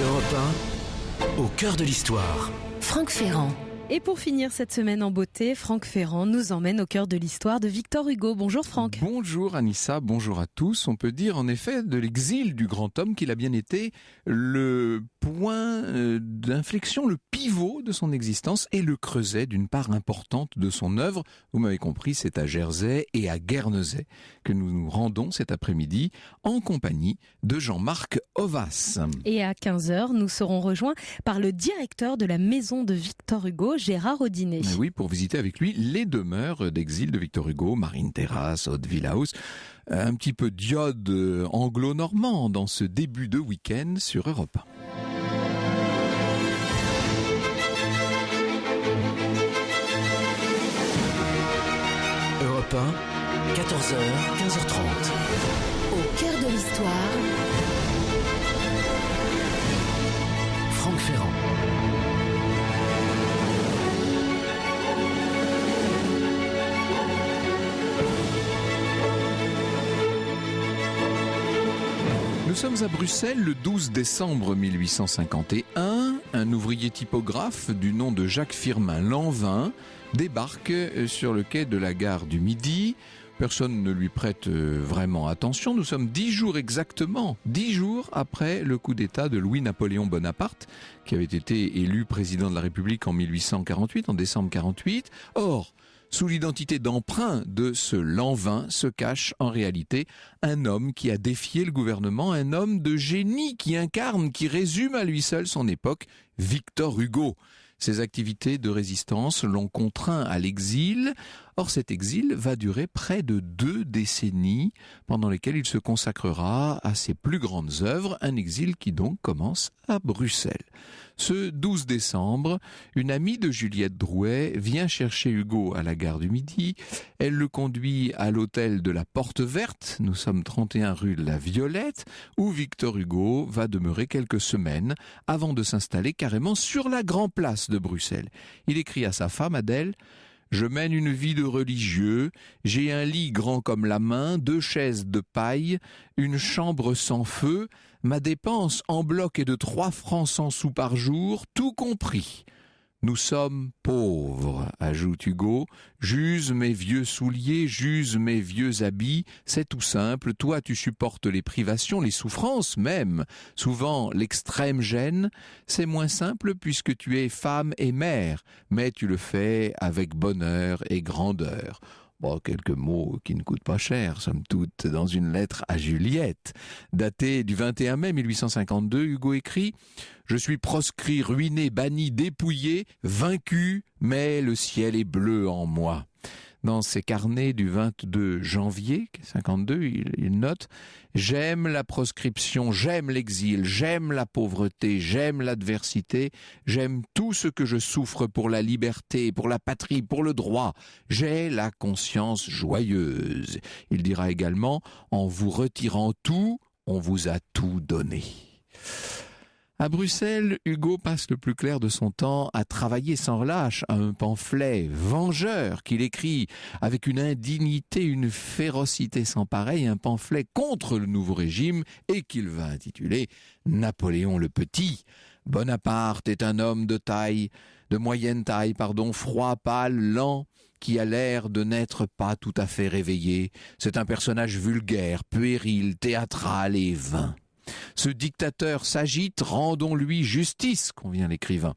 Europe 1, au cœur de l'histoire. Franck Ferrand. Et pour finir cette semaine en beauté, Franck Ferrand nous emmène au cœur de l'histoire de Victor Hugo. Bonjour Franck. Bonjour Anissa, bonjour à tous. On peut dire en effet de l'exil du grand homme qu'il a bien été le point d'inflexion, le pivot de son existence et le creuset d'une part importante de son œuvre. Vous m'avez compris, c'est à Jersey et à Guernesey que nous nous rendons cet après-midi en compagnie de Jean-Marc Ovas. Et à 15h, nous serons rejoints par le directeur de la maison de Victor Hugo, Gérard Audinet. Oui, pour visiter avec lui les demeures d'exil de Victor Hugo, Marine Terrace, Hauteville House. Un petit peu d'iode anglo-normand dans ce début de week-end sur Europe 1. Europe 1, 14h, 15h30. Au cœur de l'histoire, Franck Ferrand. Nous sommes à Bruxelles le 12 décembre 1851. Un ouvrier typographe du nom de Jacques Firmin Lanvin débarque sur le quai de la gare du Midi. Personne ne lui prête vraiment attention. Nous sommes 10 jours exactement, 10 jours après le coup d'État de Louis-Napoléon Bonaparte, qui avait été élu président de la République en 1848, en décembre 48. Or, sous l'identité d'emprunt de ce Lanvin se cache en réalité un homme qui a défié le gouvernement, un homme de génie qui incarne, qui résume à lui seul son époque, Victor Hugo. Ses activités de résistance l'ont contraint à l'exil. Or, cet exil va durer près de 2 décennies, pendant lesquelles il se consacrera à ses plus grandes œuvres, un exil qui donc commence à Bruxelles. Ce 12 décembre, une amie de Juliette Drouet vient chercher Hugo à la gare du Midi. Elle le conduit à l'hôtel de la Porte Verte, nous sommes 31 rue de la Violette, où Victor Hugo va demeurer quelques semaines avant de s'installer carrément sur la Grand Place de Bruxelles. Il écrit à sa femme Adèle: « Je mène une vie de religieux, j'ai un lit grand comme la main, 2 chaises de paille, une chambre sans feu, ma dépense en bloc est de 3 francs 100 sous par jour, tout compris. Nous sommes pauvres, ajoute Hugo, j'use mes vieux souliers, j'use mes vieux habits, c'est tout simple, toi tu supportes les privations, les souffrances même, souvent l'extrême gêne, c'est moins simple puisque tu es femme et mère, mais tu le fais avec bonheur et grandeur. » Bon, quelques mots qui ne coûtent pas cher, somme toute, dans une lettre à Juliette. Datée du 21 mai 1852, Hugo écrit « Je suis proscrit, ruiné, banni, dépouillé, vaincu, mais le ciel est bleu en moi. » Dans ses carnets du 22 janvier 52, il note « J'aime la proscription, j'aime l'exil, j'aime la pauvreté, j'aime l'adversité, j'aime tout ce que je souffre pour la liberté, pour la patrie, pour le droit. J'ai la conscience joyeuse. » Il dira également « En vous retirant tout, on vous a tout donné. » À Bruxelles, Hugo passe le plus clair de son temps à travailler sans relâche à un pamphlet vengeur qu'il écrit avec une indignité, une férocité sans pareil, un pamphlet contre le nouveau régime et qu'il va intituler Napoléon le Petit. Bonaparte est un homme de moyenne taille, froid, pâle, lent, qui a l'air de n'être pas tout à fait réveillé. C'est un personnage vulgaire, puéril, théâtral et vain. Ce dictateur s'agite, rendons-lui justice, convient l'écrivain.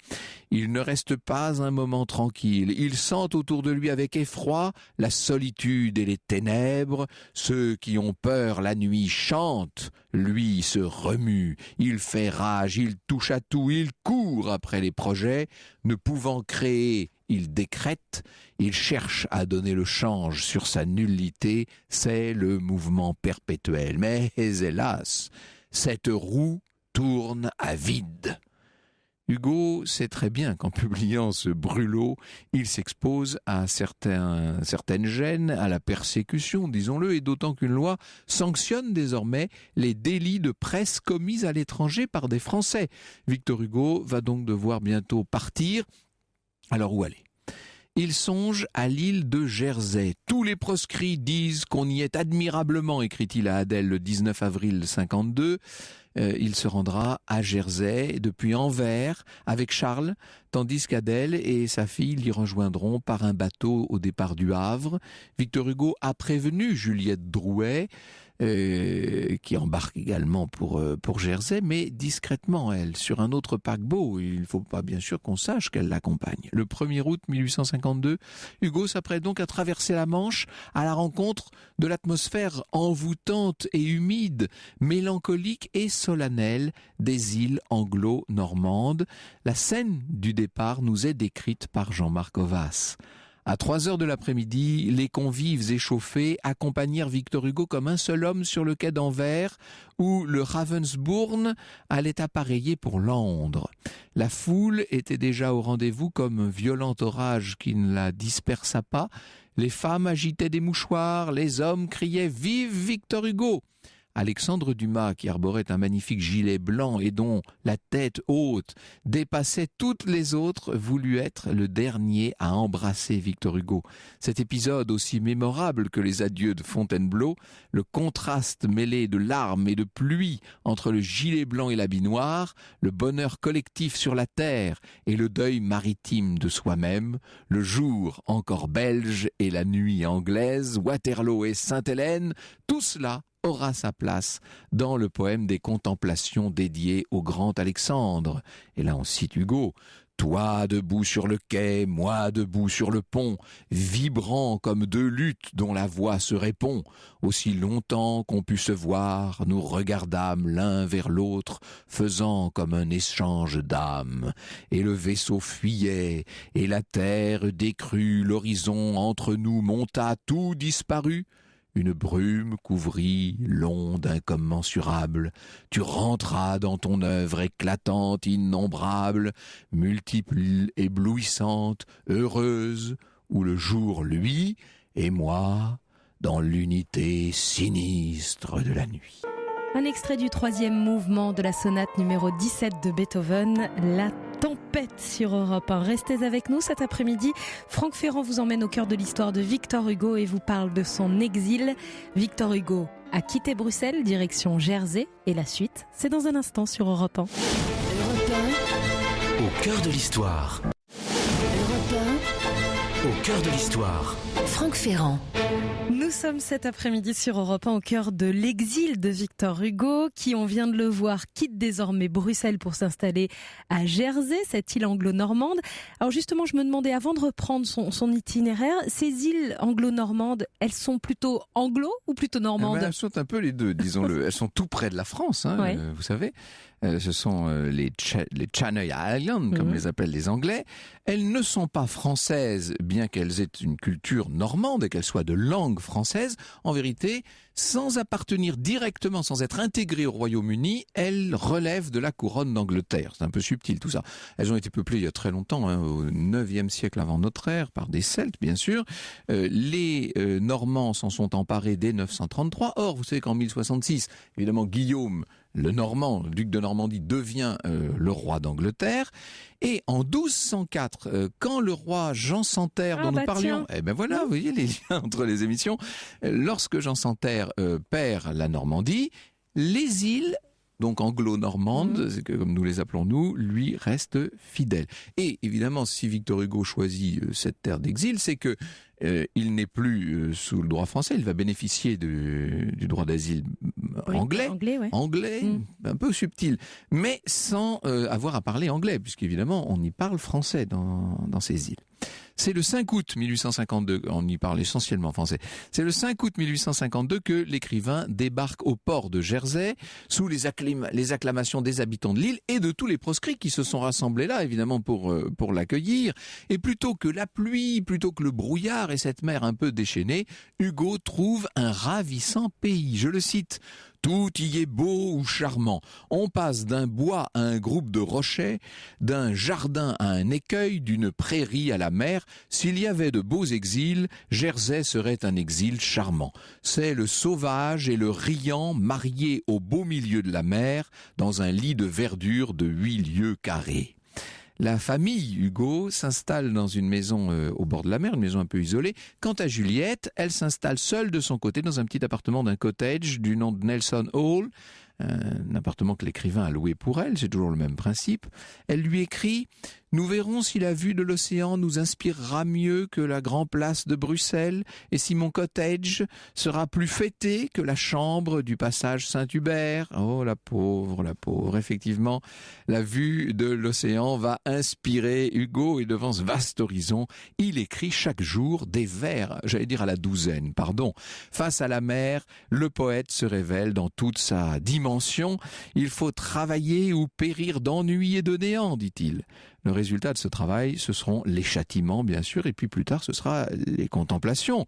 Il ne reste pas un moment tranquille. Il sent autour de lui avec effroi la solitude et les ténèbres. Ceux qui ont peur la nuit chantent, lui se remue. Il fait rage, il touche à tout, il court après les projets. Ne pouvant créer, il décrète, il cherche à donner le change sur sa nullité. C'est le mouvement perpétuel. Mais hélas, cette roue tourne à vide. Hugo sait très bien qu'en publiant ce brûlot, il s'expose à certaines gênes, à la persécution, disons-le, et d'autant qu'une loi sanctionne désormais les délits de presse commis à l'étranger par des Français. Victor Hugo va donc devoir bientôt partir. Alors où aller ? il songe à l'île de Jersey. Tous les proscrits disent qu'on y est admirablement, écrit-il à Adèle le 19 avril 52. Il se rendra à Jersey depuis Anvers avec Charles, tandis qu'Adèle et sa fille l'y rejoindront par un bateau au départ du Havre. Victor Hugo a prévenu Juliette Drouet, qui embarque également pour Jersey, mais discrètement, elle, sur un autre paquebot. Il ne faut pas bien sûr qu'on sache qu'elle l'accompagne. Le 1er août 1852, Hugo s'apprête donc à traverser la Manche à la rencontre de l'atmosphère envoûtante et humide, mélancolique et solennelle des îles anglo-normandes. La scène du départ nous est décrite par Jean-Marc Ovas. À 3h de l'après-midi, les convives échauffés accompagnèrent Victor Hugo comme un seul homme sur le quai d'Anvers, où le Ravensbourne allait appareiller pour Londres. La foule était déjà au rendez-vous comme un violent orage qui ne la dispersa pas. Les femmes agitaient des mouchoirs, les hommes criaient « Vive Victor Hugo !» Alexandre Dumas, qui arborait un magnifique gilet blanc et dont la tête haute dépassait toutes les autres, voulut être le dernier à embrasser Victor Hugo. Cet épisode, aussi mémorable que les adieux de Fontainebleau, le contraste mêlé de larmes et de pluie entre le gilet blanc et l'habit noir, le bonheur collectif sur la terre et le deuil maritime de soi-même, le jour encore belge et la nuit anglaise, Waterloo et Sainte-Hélène, tout cela aura sa place dans le poème des Contemplations dédié au grand Alexandre. Et là on cite Hugo. Toi debout sur le quai, moi debout sur le pont, vibrant comme deux luttes dont la voix se répond. Aussi longtemps qu'on put se voir, nous regardâmes l'un vers l'autre, faisant comme un échange d'âmes. Et le vaisseau fuyait, et la terre décrut, l'horizon entre nous monta, tout disparut. Une brume couvrit l'onde incommensurable. Tu rentras dans ton œuvre éclatante, innombrable, multiple, éblouissante, heureuse, où le jour luit, et moi, dans l'unité sinistre de la nuit. Un extrait du 3e mouvement de la sonate numéro 17 de Beethoven, La Tempête sur Europe 1. Restez avec nous cet après-midi. Franck Ferrand vous emmène au cœur de l'histoire de Victor Hugo et vous parle de son exil. Victor Hugo a quitté Bruxelles, direction Jersey, et la suite, c'est dans un instant sur Europe 1. Europe Au cœur de l'histoire. 1, Europe Au cœur de l'histoire. 1, Franck Ferrand. Nous sommes cet après-midi sur Europe 1 au cœur de l'exil de Victor Hugo, qui, on vient de le voir, quitte désormais Bruxelles pour s'installer à Jersey, cette île anglo-normande. Alors justement, je me demandais, avant de reprendre son itinéraire, ces îles anglo-normandes, elles sont plutôt anglo ou plutôt normandes ? Elles sont un peu les deux, disons-le. Elles sont tout près de la France, Ouais. vous savez. Ce sont les Channel Islands, comme les appellent les Anglais. Elles ne sont pas françaises, bien qu'elles aient une culture normande et qu'elles soient de langue française. En vérité, sans appartenir directement, sans être intégrées au Royaume-Uni, elles relèvent de la couronne d'Angleterre. C'est un peu subtil tout ça. Elles ont été peuplées il y a très longtemps, au 9e siècle avant notre ère, par des Celtes, bien sûr. Les Normands s'en sont emparés dès 933. Or, vous savez qu'en 1066, évidemment, Guillaume, le Normand, le duc de Normandie, devient le roi d'Angleterre. Et en 1204, quand le roi Jean Santerre, dont nous parlions, eh ben voilà, vous voyez les liens entre les émissions, lorsque Jean Santerre perd la Normandie, les îles, donc anglo-normandes, comme nous les appelons nous, lui restent fidèles. Et évidemment, si Victor Hugo choisit cette terre d'exil, c'est que il n'est plus sous le droit français, il va bénéficier du droit d'asile anglais, un peu subtil, mais sans avoir à parler anglais, puisqu'évidemment on y parle français dans ces îles. C'est le 5 août 1852, on y parle essentiellement français, c'est le 5 août 1852 que l'écrivain débarque au port de Jersey sous les acclamations des habitants de l'île et de tous les proscrits qui se sont rassemblés là, évidemment, pour l'accueillir. Et plutôt que la pluie, plutôt que le brouillard et cette mer un peu déchaînée, Hugo trouve un ravissant pays. Je le cite. Tout y est beau ou charmant. On passe d'un bois à un groupe de rochers, d'un jardin à un écueil, d'une prairie à la mer. S'il y avait de beaux exils, Jersey serait un exil charmant. C'est le sauvage et le riant mariés au beau milieu de la mer, dans un lit de verdure de 8 lieues carrés. La famille Hugo s'installe dans une maison au bord de la mer, une maison un peu isolée. Quant à Juliette, elle s'installe seule de son côté dans un petit appartement d'un cottage du nom de Nelson Hall, un appartement que l'écrivain a loué pour elle, c'est toujours le même principe. Elle lui écrit « Nous verrons si la vue de l'océan nous inspirera mieux que la grande place de Bruxelles et si mon cottage sera plus fêté que la chambre du passage Saint-Hubert. » Oh la pauvre, effectivement, la vue de l'océan va inspirer Hugo et devant ce vaste horizon, il écrit chaque jour des vers, j'allais dire à la douzaine, pardon. Face à la mer, le poète se révèle dans toute sa dimension. Il faut travailler ou périr d'ennui et de néant, dit-il. Le résultat de ce travail, ce seront les châtiments, bien sûr, et puis plus tard, ce sera les contemplations.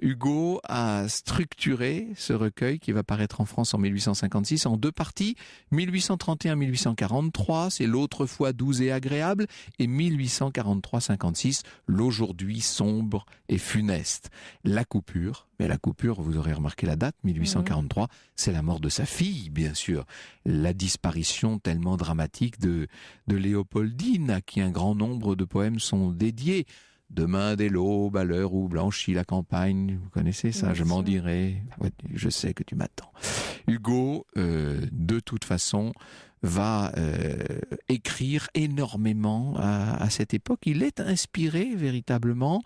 Hugo a structuré ce recueil qui va paraître en France en 1856 en deux parties. 1831-1843, c'est l'autrefois doux et agréable, et 1843-56, l'aujourd'hui sombre et funeste. La coupure, mais la coupure, vous aurez remarqué la date, 1843, c'est la mort de sa fille, bien sûr. La disparition tellement dramatique de Léopoldine, à qui un grand nombre de poèmes sont dédiés. Demain dès l'aube, à l'heure où blanchit la campagne. Vous connaissez ça, je m'en dirai. Ouais, je sais que tu m'attends. Hugo, de toute façon, va écrire énormément à cette époque. Il est inspiré véritablement.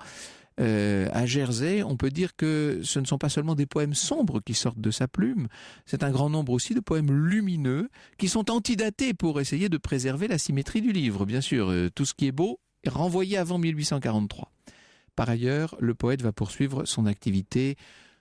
À Jersey, on peut dire que ce ne sont pas seulement des poèmes sombres qui sortent de sa plume, c'est un grand nombre aussi de poèmes lumineux qui sont antidatés pour essayer de préserver la symétrie du livre. Bien sûr, tout ce qui est beau est renvoyé avant 1843. Par ailleurs, le poète va poursuivre son activité,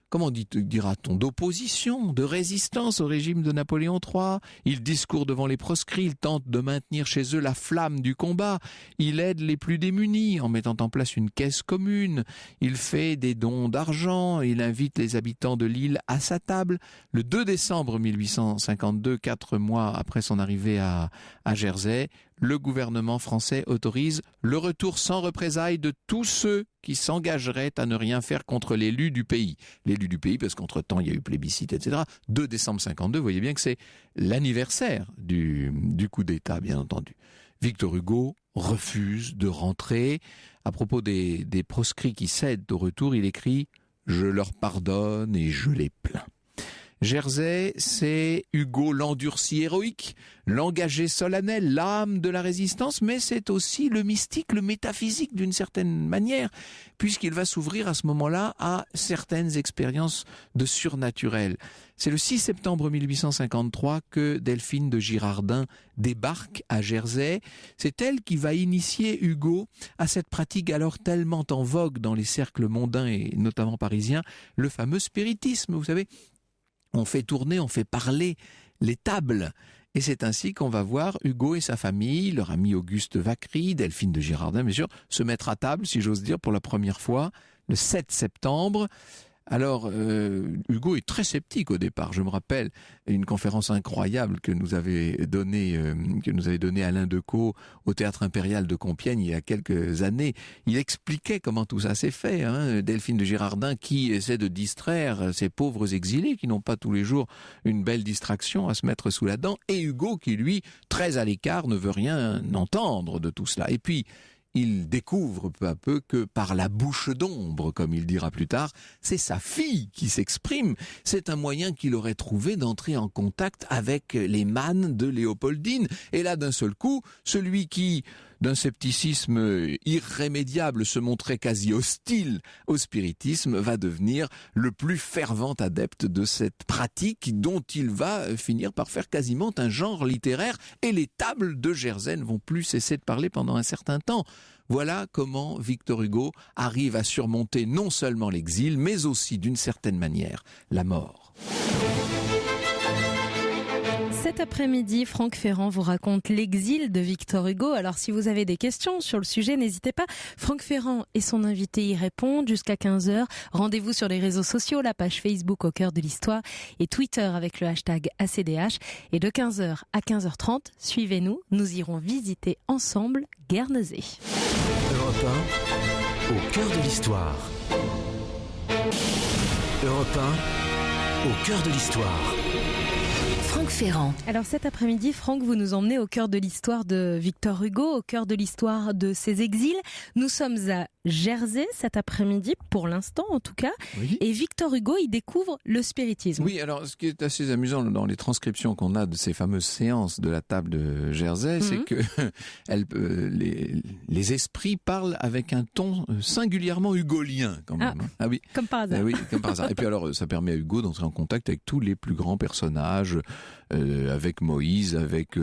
comment dira-t-on, d'opposition, de résistance au régime de Napoléon III. Il discourt devant les proscrits, il tente de maintenir chez eux la flamme du combat. Il aide les plus démunis en mettant en place une caisse commune. Il fait des dons d'argent, il invite les habitants de l'île à sa table. Le 2 décembre 1852, 4 mois après son arrivée à Jersey, le gouvernement français autorise le retour sans représailles de tous ceux qui s'engageraient à ne rien faire contre l'élu du pays. L'élu du pays, parce qu'entre-temps, il y a eu plébiscite, etc. 2 décembre 52, vous voyez bien que c'est l'anniversaire du coup d'État, bien entendu. Victor Hugo refuse de rentrer. À propos des proscrits qui cèdent au retour, il écrit « Je leur pardonne et je les plains ». Jersey, c'est Hugo l'endurci héroïque, l'engagé solennel, l'âme de la résistance, mais c'est aussi le mystique, le métaphysique d'une certaine manière, puisqu'il va s'ouvrir à ce moment-là à certaines expériences de surnaturel. C'est le 6 septembre 1853 que Delphine de Girardin débarque à Jersey. C'est elle qui va initier Hugo à cette pratique alors tellement en vogue dans les cercles mondains et notamment parisiens, le fameux spiritisme, vous savez. On fait tourner, on fait parler les tables. Et c'est ainsi qu'on va voir Hugo et sa famille, leur ami Auguste Vacry, Delphine de Girardin, bien sûr, se mettre à table, si j'ose dire, pour la première fois, le 7 septembre. Alors, Hugo est très sceptique au départ. Je me rappelle une conférence incroyable que nous avait donnée Alain Decaux au Théâtre Impérial de Compiègne il y a quelques années. Il expliquait comment tout ça s'est fait. Delphine de Girardin qui essaie de distraire ces pauvres exilés qui n'ont pas tous les jours une belle distraction à se mettre sous la dent. Et Hugo qui, lui, très à l'écart, ne veut rien entendre de tout cela. Et puis, il découvre peu à peu que par la bouche d'ombre, comme il dira plus tard, c'est sa fille qui s'exprime. C'est un moyen qu'il aurait trouvé d'entrer en contact avec les mânes de Léopoldine. Et là, d'un seul coup, celui qui, d'un scepticisme irrémédiable, se montrait quasi hostile au spiritisme, va devenir le plus fervent adepte de cette pratique dont il va finir par faire quasiment un genre littéraire, et les tables de Jersey ne vont plus cesser de parler pendant un certain temps. Voilà comment Victor Hugo arrive à surmonter non seulement l'exil, mais aussi d'une certaine manière la mort. Cet après-midi, Franck Ferrand vous raconte l'exil de Victor Hugo. Alors si vous avez des questions sur le sujet, n'hésitez pas. Franck Ferrand et son invité y répondent jusqu'à 15h. Rendez-vous sur les réseaux sociaux, la page Facebook Au cœur de l'histoire et Twitter avec le hashtag ACDH. Et de 15h à 15h30, suivez-nous, nous irons visiter ensemble Guernesey. Europe 1, au cœur de l'histoire. Europe 1, au cœur de l'histoire. Franck Ferrand. Alors cet après-midi, Franck, vous nous emmenez au cœur de l'histoire de Victor Hugo, au cœur de l'histoire de ses exils. Nous sommes à Jersey cet après-midi, pour l'instant en tout cas, Oui. et Victor Hugo, il découvre le spiritisme. Oui, alors ce qui est assez amusant dans les transcriptions qu'on a de ces fameuses séances de la table de Jersey, c'est que les esprits parlent avec un ton singulièrement hugolien quand même. Ah oui. Comme par hasard. Oui, comme par hasard. Et puis alors, ça permet à Hugo d'entrer en contact avec tous les plus grands personnages, avec Moïse, avec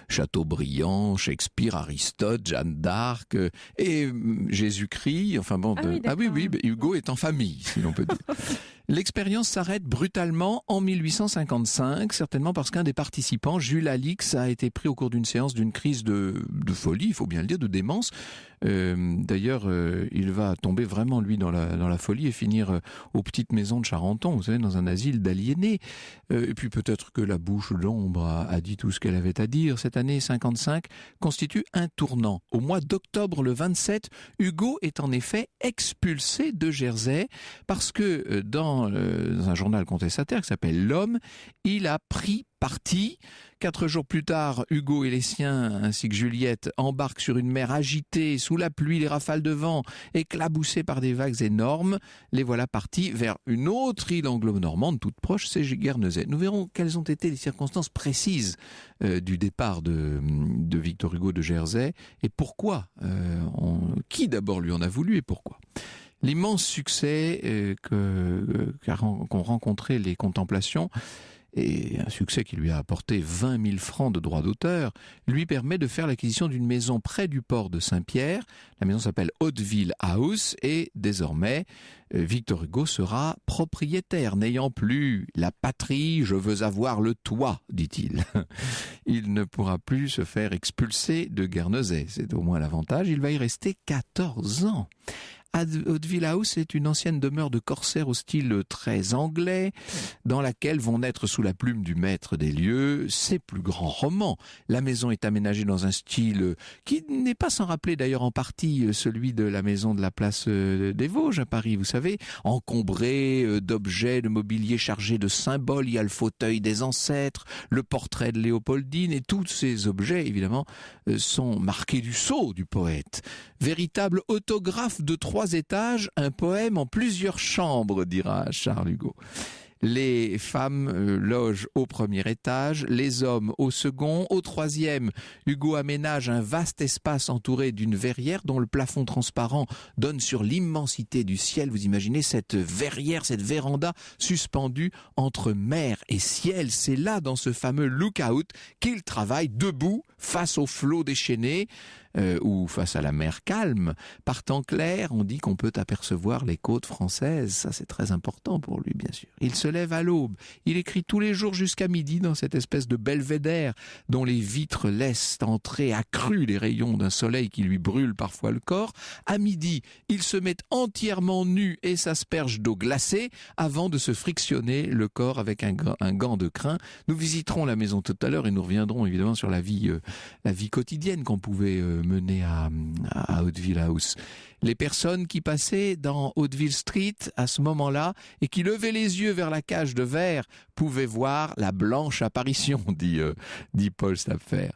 Chateaubriand, Shakespeare, Aristote, Jeanne d'Arc et Jésus-Christ. Enfin bon, oui, Hugo est en famille, si l'on peut dire. L'expérience s'arrête brutalement en 1855, certainement parce qu'un des participants, Jules Alix, a été pris au cours d'une séance d'une crise de folie, il faut bien le dire, de démence. D'ailleurs, il va tomber vraiment, lui, dans la folie et finir aux petites maisons de Charenton, vous savez, dans un asile d'aliénés. Et puis peut-être que la bouche de l'ombre a dit tout ce qu'elle avait à dire. Cette année 55 constitue un tournant. Au mois d'octobre le 27, Hugo est en effet expulsé de Jersey parce que dans un journal contestataire qui s'appelle L'Homme, il a pris parti. 4 jours plus tard, Hugo et les siens, ainsi que Juliette, embarquent sur une mer agitée, sous la pluie, les rafales de vent, éclaboussés par des vagues énormes. Les voilà partis vers une autre île anglo-normande, toute proche, c'est Guernesey. Nous verrons quelles ont été les circonstances précises du départ de Victor Hugo de Jersey et pourquoi. Qui d'abord lui en a voulu et pourquoi. L'immense succès qu'ont rencontré les Contemplations, et un succès qui lui a apporté 20 000 francs de droits d'auteur, lui permet de faire l'acquisition d'une maison près du port de Saint-Pierre. La maison s'appelle Hauteville House et désormais, Victor Hugo sera propriétaire, n'ayant plus la patrie, je veux avoir le toit, dit-il. Il ne pourra plus se faire expulser de Guernesey, c'est au moins l'avantage. Il va y rester 14 ans. Hauteville House est une ancienne demeure de corsaires au style très anglais, dans laquelle vont naître sous la plume du maître des lieux ses plus grands romans. La maison est aménagée dans un style qui n'est pas sans rappeler d'ailleurs en partie celui de la maison de la place des Vosges à Paris, vous savez, encombré d'objets, de mobilier chargé de symboles. Il y a le fauteuil des ancêtres, le portrait de Léopoldine, et tous ces objets évidemment sont marqués du sceau du poète. Véritable autographe de 3 étages, un poème en plusieurs chambres, dira Charles Hugo. Les femmes logent au premier étage, les hommes au second. Au troisième, Hugo aménage un vaste espace entouré d'une verrière dont le plafond transparent donne sur l'immensité du ciel. Vous imaginez cette verrière, cette véranda suspendue entre mer et ciel. C'est là, dans ce fameux lookout, qu'il travaille debout face aux flots déchaînés. Ou face à la mer calme. Par temps clair, on dit qu'on peut apercevoir les côtes françaises. Ça, c'est très important pour lui, bien sûr. Il se lève à l'aube. Il écrit tous les jours jusqu'à midi dans cette espèce de belvédère dont les vitres laissent entrer accrus les rayons d'un soleil qui lui brûle parfois le corps. À midi, il se met entièrement nu et s'asperge d'eau glacée avant de se frictionner le corps avec un gant de crin. Nous visiterons la maison tout à l'heure et nous reviendrons évidemment sur la vie quotidienne qu'on pouvait mené à Hauteville House. Les personnes qui passaient dans Hauteville Street à ce moment-là et qui levaient les yeux vers la cage de verre pouvaient voir la blanche apparition, dit Paul Stapfer.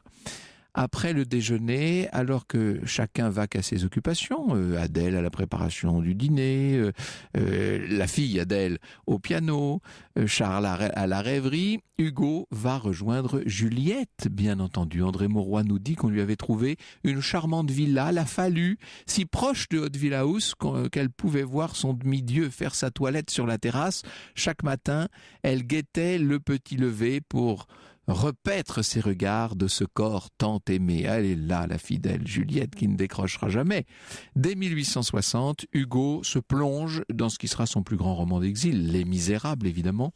Après le déjeuner, alors que chacun va qu'à ses occupations, Adèle à la préparation du dîner, la fille Adèle au piano, Charles à la rêverie, Hugo va rejoindre Juliette, bien entendu. André Mauroy nous dit qu'on lui avait trouvé une charmante villa, la Fallu, si proche de Hauteville House qu'elle pouvait voir son demi-dieu faire sa toilette sur la terrasse. Chaque matin, elle guettait le petit lever pour repaître ses regards de ce corps tant aimé. Elle est là, la fidèle Juliette, qui ne décrochera jamais. Dès 1860, Hugo se plonge dans ce qui sera son plus grand roman d'exil, Les Misérables, évidemment,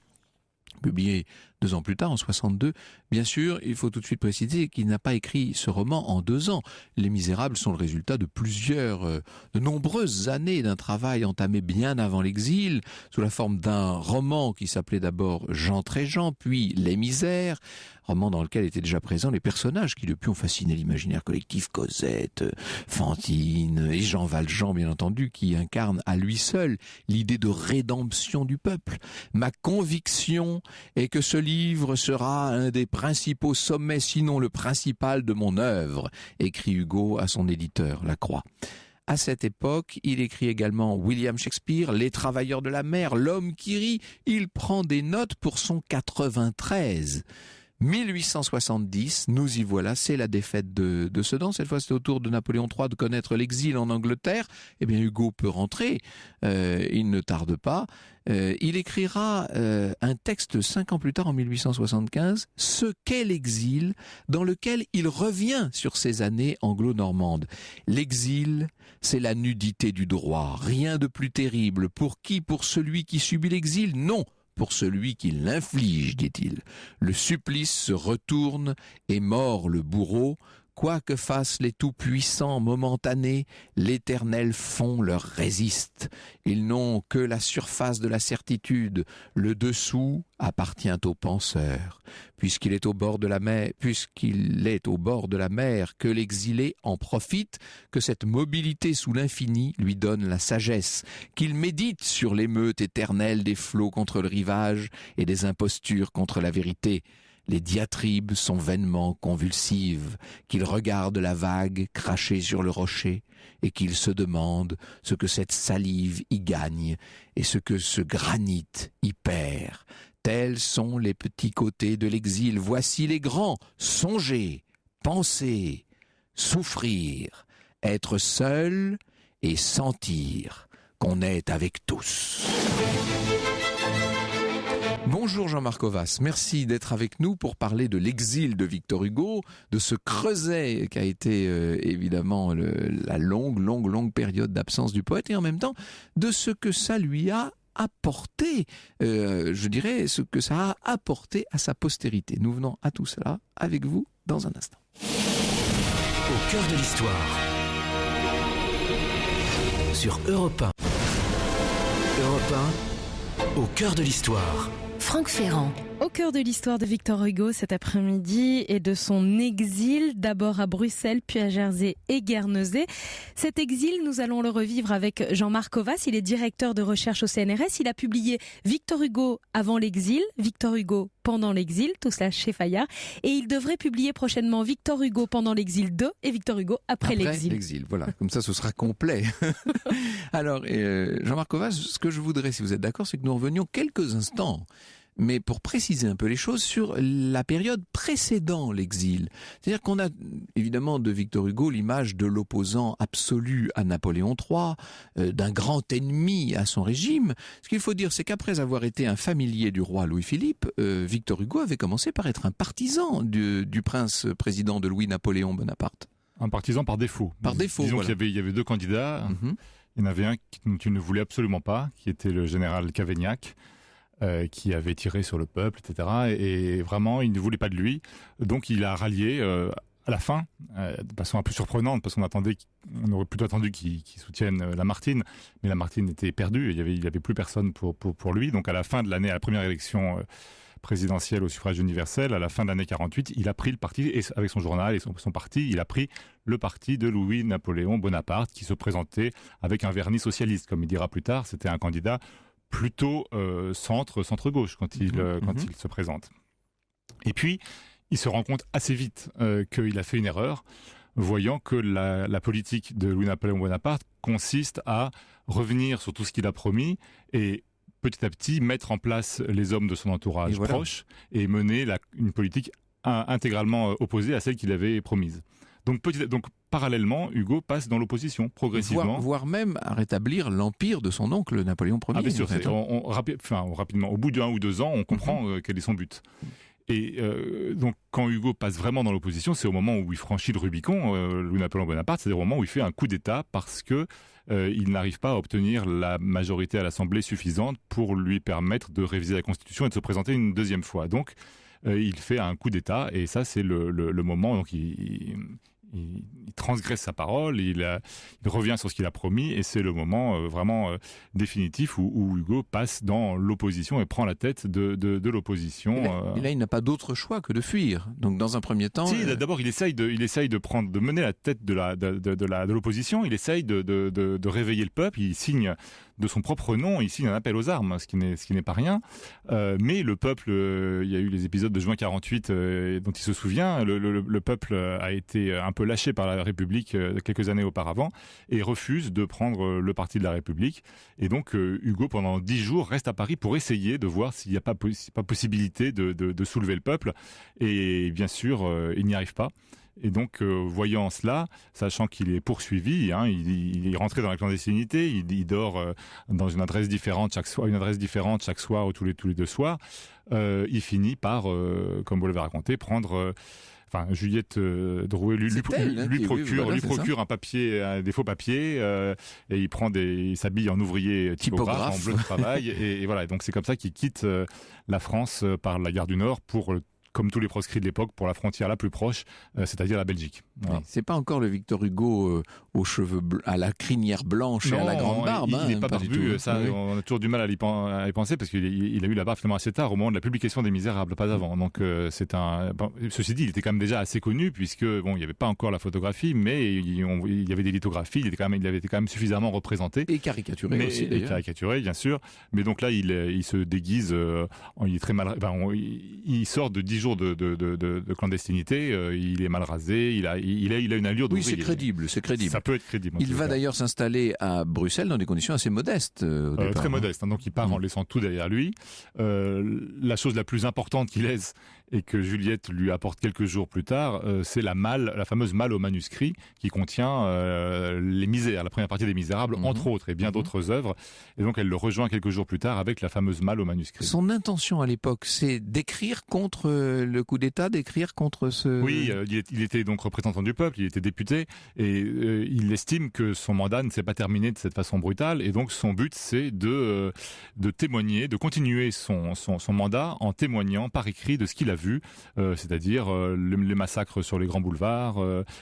publié 2 ans plus tard, en 62. Bien sûr, il faut tout de suite préciser qu'il n'a pas écrit ce roman en 2 ans. Les Misérables sont le résultat de de nombreuses années d'un travail entamé bien avant l'exil, sous la forme d'un roman qui s'appelait d'abord Jean Tréjean, puis Les Misères, roman dans lequel étaient déjà présents les personnages qui depuis ont fasciné l'imaginaire collectif, Cosette, Fantine et Jean Valjean, bien entendu, qui incarne à lui seul l'idée de rédemption du peuple. Ma conviction est que ce livre livre sera un des principaux sommets, sinon le principal de mon œuvre, écrit Hugo à son éditeur, La Croix. À cette époque, il écrit également William Shakespeare, Les Travailleurs de la mer, L'Homme qui rit. Il prend des notes pour son 93. 1870, nous y voilà, c'est la défaite de Sedan. Cette fois, c'est au tour de Napoléon III de connaître l'exil en Angleterre. Eh bien, Hugo peut rentrer, il ne tarde pas. Il écrira un texte 5 ans plus tard, en 1875, Ce qu'est l'exil, dans lequel il revient sur ses années anglo-normandes. L'exil, c'est la nudité du droit, rien de plus terrible. Pour qui? Pour celui qui subit l'exil? Non. Pour celui qui l'inflige, dit-il. Le supplice se retourne et mord le bourreau. Quoi que fassent les tout-puissants momentanés, l'éternel fond leur résiste. Ils n'ont que la surface de la certitude. Le dessous appartient au penseur. Puisqu'il est au bord de la mer, que l'exilé en profite, que cette mobilité sous l'infini lui donne la sagesse, qu'il médite sur l'émeute éternelle des flots contre le rivage et des impostures contre la vérité. Les diatribes sont vainement convulsives, qu'il regarde la vague cracher sur le rocher et qu'il se demande ce que cette salive y gagne et ce que ce granit y perd. Tels sont les petits côtés de l'exil. Voici les grands. Songer, penser, souffrir, être seul et sentir qu'on est avec tous. Bonjour Jean-Marc Ovas, merci d'être avec nous pour parler de l'exil de Victor Hugo, de ce creuset qui a été évidemment la longue période d'absence du poète et en même temps de ce que ça lui a apporté, je dirais ce que ça a apporté à sa postérité. Nous venons à tout cela avec vous dans un instant. Au cœur de l'histoire. Sur Europe 1. Europe 1, au cœur de l'histoire. Franck Ferrand. Au cœur de l'histoire de Victor Hugo cet après-midi et de son exil, d'abord à Bruxelles, puis à Jersey et Guernesey. Cet exil, nous allons le revivre avec Jean-Marc Ovas. Il est directeur de recherche au CNRS. Il a publié Victor Hugo avant l'exil, Victor Hugo pendant l'exil, tout cela chez Fayard. Et il devrait publier prochainement Victor Hugo pendant l'exil 2 et Victor Hugo après l'exil. Voilà, comme ça ce sera complet. Alors, Jean-Marc Ovas, ce que je voudrais, si vous êtes d'accord, c'est que nous revenions quelques instants, mais pour préciser un peu les choses, sur la période précédant l'exil. C'est-à-dire qu'on a évidemment de Victor Hugo l'image de l'opposant absolu à Napoléon III, d'un grand ennemi à son régime. Ce qu'il faut dire, c'est qu'après avoir été un familier du roi Louis-Philippe, Victor Hugo avait commencé par être un partisan du prince président de Louis-Napoléon Bonaparte. Un partisan par défaut. Par défaut, disons voilà. qu'il y avait deux candidats. Il y en avait un qui ne voulait absolument pas, qui était le général Cavaignac, qui avait tiré sur le peuple, etc. Et vraiment, il ne voulait pas de lui. Donc, il a rallié à la fin, de façon un peu surprenante, parce qu'on aurait plutôt attendu qu'il soutienne Lamartine, mais Lamartine était perdu, il y avait plus personne pour lui. Donc, à la fin de l'année, à la première élection présidentielle au suffrage universel, à la fin de l'année 48, il a pris le parti, et avec son journal et son parti, il a pris le parti de Louis-Napoléon Bonaparte, qui se présentait avec un vernis socialiste, comme il dira plus tard. C'était un candidat plutôt centre-gauche quand il se présente. Et puis, il se rend compte assez vite qu'il a fait une erreur, voyant que la politique de Louis-Napoléon Bonaparte consiste à revenir sur tout ce qu'il a promis et petit à petit mettre en place les hommes de son entourage proche et mener une politique intégralement opposée à celle qu'il avait promise. Donc parallèlement, Hugo passe dans l'opposition, progressivement. Voire même à rétablir l'empire de son oncle Napoléon Ier. Ah bien sûr, rapidement, au bout d'1 ou 2 ans, on comprend quel est son but. Et donc quand Hugo passe vraiment dans l'opposition, c'est au moment où il franchit le Rubicon, Louis-Napoléon Bonaparte, c'est au moment où il fait un coup d'État parce que il n'arrive pas à obtenir la majorité à l'Assemblée suffisante pour lui permettre de réviser la Constitution et de se présenter une deuxième fois. Donc il fait un coup d'État et ça c'est le moment donc il transgresse sa parole, il revient sur ce qu'il a promis et c'est le moment vraiment définitif où Hugo passe dans l'opposition et prend la tête de l'opposition. Et là, il n'a pas d'autre choix que de fuir. Donc dans un premier temps... Si, d'abord il essaye de mener la tête de l'opposition, il essaye de réveiller le peuple, il signe de son propre nom, ici, un appel aux armes, ce qui n'est pas rien. Mais le peuple, il y a eu les épisodes de juin 48 dont il se souvient, le peuple a été un peu lâché par la République quelques années auparavant et refuse de prendre le parti de la République. Et donc, Hugo, pendant 10 jours, reste à Paris pour essayer de voir s'il n'y a pas possibilité de soulever le peuple. Et bien sûr, il n'y arrive pas. Et donc, voyant cela, sachant qu'il est poursuivi, il est rentré dans la clandestinité, il dort dans une adresse différente chaque soir ou tous les 2 soirs, il finit par, comme vous l'avez raconté, prendre... Juliette Drouet lui procure un papier, des faux papiers, et il s'habille en ouvrier typographe, en bleu de travail, et voilà. Donc c'est comme ça qu'il quitte la France par la gare du Nord pour, comme tous les proscrits de l'époque, pour la frontière la plus proche, c'est-à-dire la Belgique. Voilà. Oui, c'est pas encore le Victor Hugo aux cheveux à la crinière blanche et à la grande barbe. Il n'est pas barbu, ça, oui. On a toujours du mal à y penser parce qu'il a eu la barbe finalement assez tard, au moment de la publication des Misérables, pas avant. Donc ceci dit, il était quand même déjà assez connu puisque il n'y avait pas encore la photographie, mais il y avait des lithographies, il avait été quand même suffisamment représenté. Et caricaturé aussi d'ailleurs. Et caricaturé, bien sûr. Mais donc là, il se déguise, il est très mal, il sort de 10 jours de clandestinité, il est mal rasé, il a une allure d'ouvrier. Oui, c'est crédible. Ça peut être crédible. Il va d'ailleurs s'installer à Bruxelles dans des conditions assez modestes. Très modestes. Donc il part en laissant tout derrière lui. La chose la plus importante qu'il laisse et que Juliette lui apporte quelques jours plus tard, c'est la fameuse malle au manuscrit qui contient les Misérables, la première partie des Misérables, entre autres, et bien d'autres œuvres. Et donc elle le rejoint quelques jours plus tard avec la fameuse malle au manuscrit. Son intention à l'époque, c'est d'écrire contre le coup d'État, d'écrire contre ce... Oui, il était donc représentant du peuple, il était député, et il estime que son mandat ne s'est pas terminé de cette façon brutale, et donc son but c'est de témoigner, de continuer son mandat en témoignant par écrit de ce qu'il a vu, c'est-à-dire les massacres sur les grands boulevards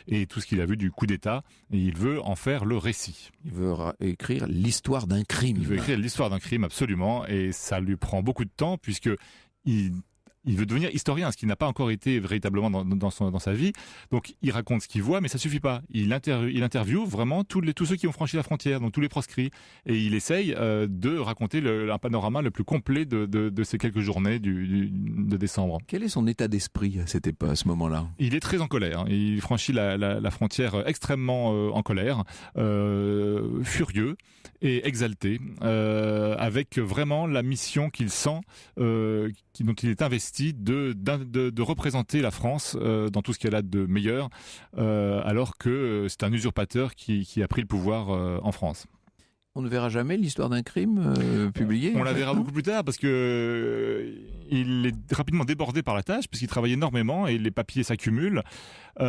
et tout ce qu'il a vu du coup d'État, et il veut en faire le récit. Il veut écrire l'histoire d'un crime. Il veut écrire l'histoire d'un crime, absolument, et ça lui prend beaucoup de temps puisque il veut devenir historien, ce qui n'a pas encore été véritablement dans sa vie. Donc il raconte ce qu'il voit, mais ça suffit pas. Il interviewe vraiment tous ceux qui ont franchi la frontière, donc tous les proscrits, et il essaye de raconter un panorama le plus complet de ces quelques journées de décembre. Quel est son état d'esprit à ce moment-là ? Il est très en colère. Il franchit la frontière extrêmement en colère, furieux et exalté, avec vraiment la mission qu'il sent, dont il est investi, de représenter la France dans tout ce qu'elle a de meilleur, alors que c'est un usurpateur qui a pris le pouvoir en France. On ne verra jamais l'histoire d'un crime publié. On la verra beaucoup plus tard parce que il est rapidement débordé par la tâche puisqu'il travaille énormément et les papiers s'accumulent. C'est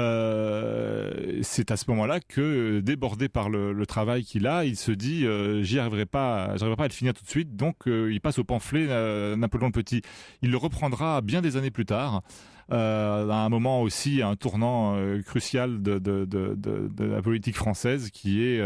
à ce moment-là que, débordé par le travail qu'il a, il se dit j'arriverai pas à le finir tout de suite. Donc il passe au pamphlet Napoléon le Petit. Il le reprendra bien des années plus tard. À un moment aussi, un tournant crucial de la politique française qui est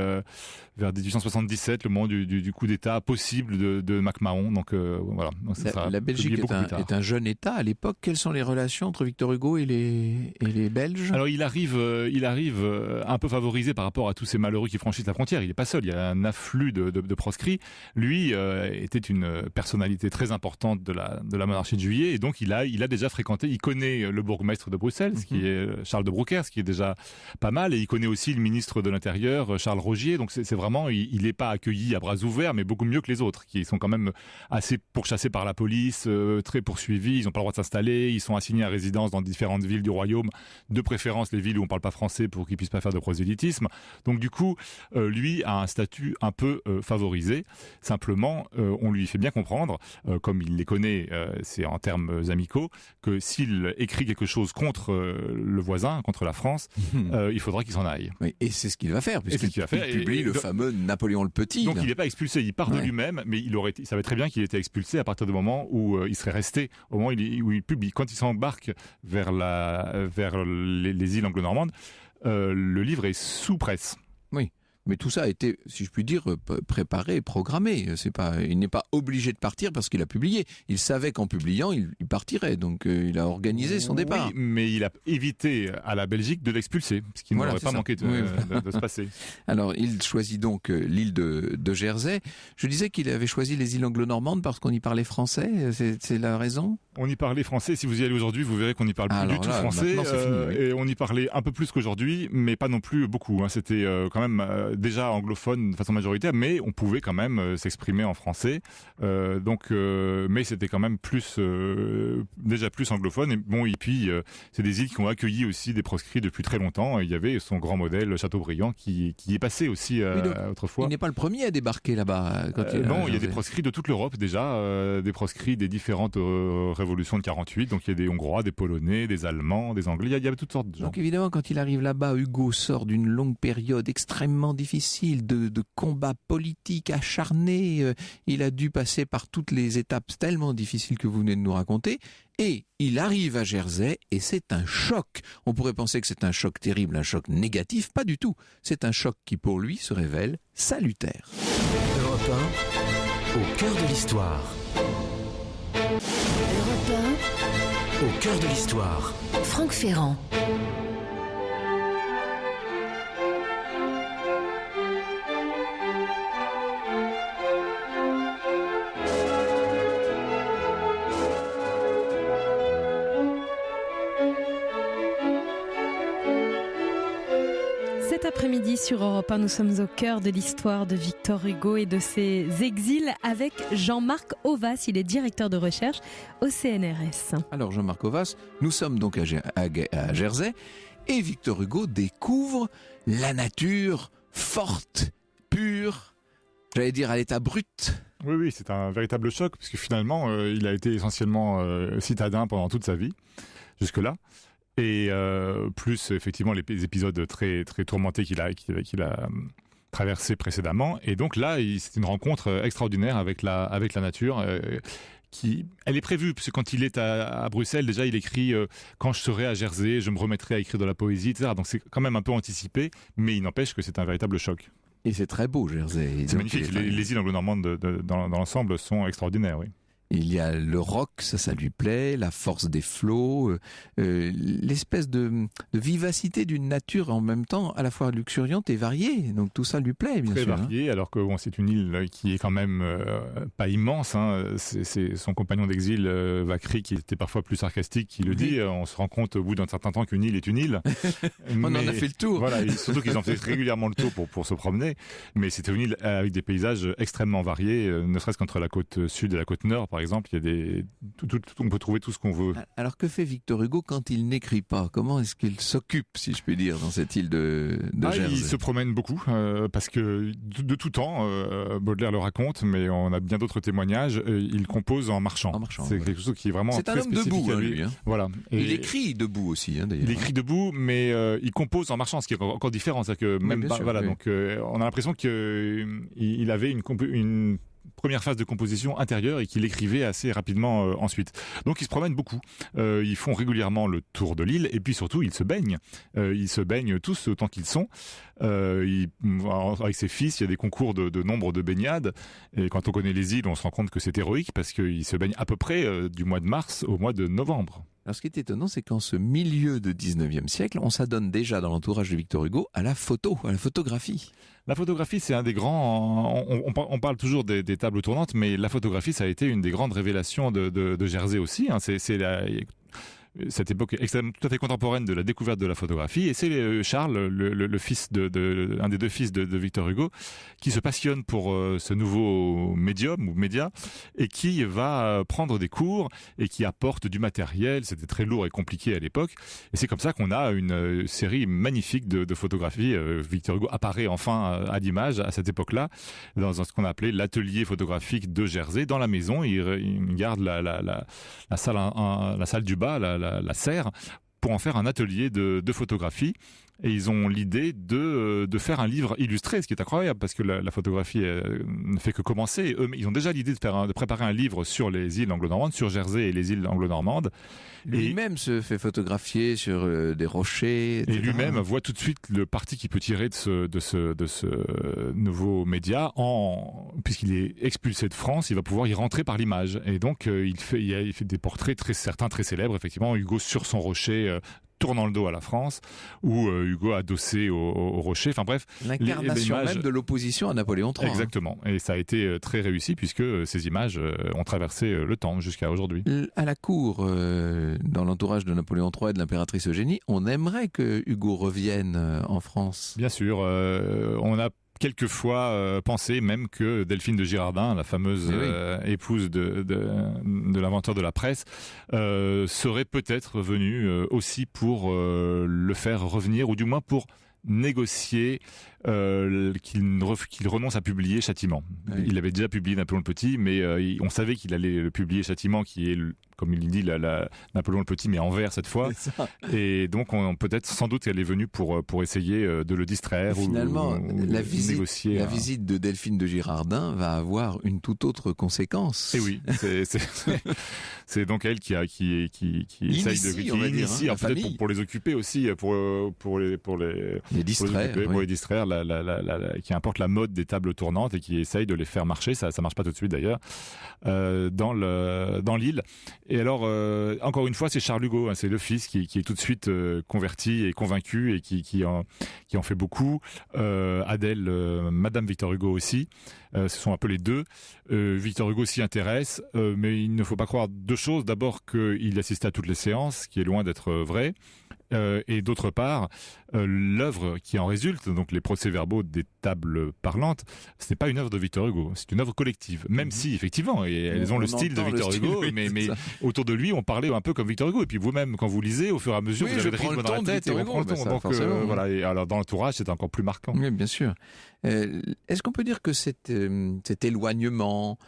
vers 1877, le moment du coup d'État possible de MacMahon. Donc voilà. Donc, la Belgique est un jeune État à l'époque. Quelles sont les relations entre Victor Hugo et les Belges ? Alors il arrive un peu favorisé par rapport à tous ces malheureux qui franchissent la frontière. Il n'est pas seul, il y a un afflux de proscrits. Lui était une personnalité très importante de la monarchie de Juillet, et donc il a déjà fréquenté, il connaît le bourgmestre de Bruxelles, ce qui est Charles de Broekers, ce qui est déjà pas mal, et il connaît aussi le ministre de l'Intérieur, Charles Rogier. Donc c'est vraiment, il n'est pas accueilli à bras ouverts, mais beaucoup mieux que les autres, qui sont quand même assez pourchassés par la police, très poursuivis, ils n'ont pas le droit de s'installer, ils sont assignés à résidence dans différentes villes du royaume, de préférence les villes où on parle pas français pour qu'ils puissent pas faire de prosélytisme. Donc du coup, lui a un statut un peu favorisé. Simplement, on lui fait bien comprendre, comme il les connaît, c'est en termes amicaux, que s'il écrit quelque chose contre le voisin, contre la France, il faudra qu'il s'en aille. Oui, et c'est ce qu'il va faire, puisqu'il publie le fameux Napoléon le Petit. Donc il n'est pas expulsé, il part de lui-même, mais il savait très bien qu'il était expulsé à partir du moment où il serait resté, au moment où il publie. Quand il s'embarque vers les îles anglo-normandes, le livre est sous presse. Oui. Mais tout ça a été, si je puis dire, préparé, programmé. Il n'est pas obligé de partir parce qu'il a publié. Il savait qu'en publiant, il partirait. Donc il a organisé son départ. Oui, mais il a évité à la Belgique de l'expulser, ce qui n'aurait pas manqué de se passer. Alors il choisit donc l'île de Jersey. Je disais qu'il avait choisi les îles anglo-normandes parce qu'on y parlait français. C'est la raison ? On y parlait français. Si vous y allez aujourd'hui, vous verrez qu'on y parle plus du tout français. Et on y parlait un peu plus qu'aujourd'hui, mais pas non plus beaucoup. C'était quand même déjà anglophone de façon majoritaire, mais on pouvait quand même s'exprimer en français. Mais c'était quand même déjà plus anglophone. Et puis c'est des îles qui ont accueilli aussi des proscrits depuis très longtemps. Il y avait son grand modèle Chateaubriand qui est passé aussi autrefois. Il n'est pas le premier à débarquer là-bas. Non, il y a des proscrits de toute l'Europe déjà, des proscrits des différentes révolutions de 48. Donc il y a des Hongrois, des Polonais, des Allemands, des Anglais. Il y avait toutes sortes de gens. Donc évidemment, quand il arrive là-bas, Hugo sort d'une longue période extrêmement difficile de combats politiques acharnés. Il a dû passer par toutes les étapes tellement difficiles que vous venez de nous raconter. Et il arrive à Jersey et c'est un choc. On pourrait penser que c'est un choc terrible, un choc négatif. Pas du tout. C'est un choc qui pour lui se révèle salutaire. Europe 1, au cœur de l'histoire. Europe 1, Au cœur de l'histoire. Franck Ferrand. Cet après-midi sur Europe 1, nous sommes au cœur de l'histoire de Victor Hugo et de ses exils avec Jean-Marc Ovas. Il est directeur de recherche au CNRS. Alors Jean-Marc Ovas, nous sommes donc à Jersey et Victor Hugo découvre la nature forte, pure, j'allais dire à l'état brut. Oui, c'est un véritable choc puisque finalement il a été essentiellement citadin pendant toute sa vie, jusque-là. Et plus effectivement les épisodes très très tourmentés qu'il a traversés précédemment. Et donc là, c'est une rencontre extraordinaire avec la nature. Elle est prévue, parce que quand il est à Bruxelles, déjà il écrit quand je serai à Jersey, je me remettrai à écrire de la poésie, etc. Donc c'est quand même un peu anticipé, mais il n'empêche que c'est un véritable choc. Et c'est très beau, Jersey. C'est magnifique. Les îles anglo-normandes dans l'ensemble sont extraordinaires, oui. Il y a le rock, ça lui plaît, la force des flots, l'espèce de vivacité d'une nature en même temps à la fois luxuriante et variée. Donc tout ça lui plaît, bien sûr. Très varié, alors que c'est une île qui est quand même pas immense. C'est son compagnon d'exil, Vacry, qui était parfois plus sarcastique, qui le dit. On se rend compte au bout d'un certain temps qu'une île est une île. On en a fait le tour. Voilà, surtout qu'ils en faisaient régulièrement le tour pour se promener. Mais c'était une île avec des paysages extrêmement variés, ne serait-ce qu'entre la côte sud et la côte nord, par exemple, il y a on peut trouver tout ce qu'on veut. Alors que fait Victor Hugo quand il n'écrit pas ? Comment est-ce qu'il s'occupe, si je puis dire, dans cette île de Jersey ? Il se promène beaucoup, parce que de tout temps, Baudelaire le raconte, mais on a bien d'autres témoignages, il compose en marchant. C'est quelque chose qui est vraiment très spécifique. C'est un homme debout, lui. Voilà. Et il écrit debout aussi, d'ailleurs. Il écrit debout, mais il compose en marchant, ce qui est encore différent. C'est-à-dire que même sûr, oui. Donc on a l'impression qu'il avait une première phase de composition intérieure et qu'il écrivait assez rapidement ensuite. Donc ils se promènent beaucoup. Ils font régulièrement le tour de l'île et puis surtout ils se baignent. Ils se baignent tous autant qu'ils sont. Avec ses fils, il y a des concours de nombre de baignades. Et quand on connaît les îles, on se rend compte que c'est héroïque parce qu'ils se baignent à peu près du mois de mars au mois de novembre. Alors ce qui est étonnant, c'est qu'en ce milieu de 19e siècle, on s'adonne déjà dans l'entourage de Victor Hugo à la photographie. La photographie, c'est un des grands... On parle toujours des tables tournantes, mais la photographie, ça a été une des grandes révélations de Jersey aussi. C'est cette époque tout à fait contemporaine de la découverte de la photographie. Et c'est Charles, le fils un des deux fils de Victor Hugo, qui se passionne pour ce nouveau médium ou média et qui va prendre des cours et qui apporte du matériel. C'était très lourd et compliqué à l'époque. Et c'est comme ça qu'on a une série magnifique de photographies. Victor Hugo apparaît enfin à l'image à cette époque-là dans ce qu'on a appelé l'atelier photographique de Jersey. Dans la maison, il garde la salle du bas, la serre, pour en faire un atelier de photographie. et ils ont l'idée de faire un livre illustré, ce qui est incroyable parce que la photographie ne fait que commencer. Eux, ils ont déjà l'idée de préparer un livre sur les îles anglo-normandes, sur Jersey et les îles anglo-normandes. Lui-même se fait photographier sur des rochers, etc. Et lui-même voit tout de suite le parti qu'il peut tirer de ce nouveau média. Puisqu'il est expulsé de France, il va pouvoir y rentrer par l'image. Et donc, il fait des portraits certains très célèbres, effectivement. Hugo sur son rocher, tournant le dos à la France, ou Hugo adossé au rocher. Enfin bref, l'incarnation même de l'opposition à Napoléon III. Exactement. Et ça a été très réussi puisque ces images ont traversé le temps jusqu'à aujourd'hui. À la cour, dans l'entourage de Napoléon III et de l'impératrice Eugénie, on aimerait que Hugo revienne en France. Bien sûr. On a quelquefois pensé même que Delphine de Girardin, la fameuse épouse de l'inventeur de la presse, serait peut-être venue aussi pour le faire revenir, ou du moins pour négocier qu'il renonce à publier Châtiment. Oui. Il avait déjà publié Napoléon le Petit, mais on savait qu'il allait publier Châtiment, qui est, comme il dit, Napoléon le Petit, mais en vers cette fois. Et donc, peut-être, sans doute, elle est venue pour essayer de le distraire. Et finalement, la négocier. La visite de Delphine de Girardin va avoir une toute autre conséquence. Et oui, c'est donc elle qui essaye initie, peut-être pour les occuper aussi, pour les distraire, qui importe la mode des tables tournantes et qui essaye de les faire marcher. Ça marche pas tout de suite d'ailleurs dans l'île. Et alors encore une fois, c'est Charles Hugo, c'est le fils qui est tout de suite converti et convaincu et qui en fait beaucoup. Adèle, Madame Victor Hugo aussi. Ce sont un peu les deux. Victor Hugo s'y intéresse, mais il ne faut pas croire deux choses. D'abord qu'il assiste à toutes les séances, ce qui est loin d'être vrai. Et d'autre part, l'œuvre qui en résulte, donc les procès-verbaux des tables parlantes, ce n'est pas une œuvre de Victor Hugo, c'est une œuvre collective. Même si, effectivement, elles ont le style de Victor Hugo, mais autour de lui, on parlait un peu comme Victor Hugo. Et puis vous-même, quand vous lisez, au fur et à mesure, vous avez le rythme dans la tête et on prend le ton. Donc voilà. Et alors dans l'entourage, c'est encore plus marquant. Oui, bien sûr. Est-ce qu'on peut dire que cet éloignement,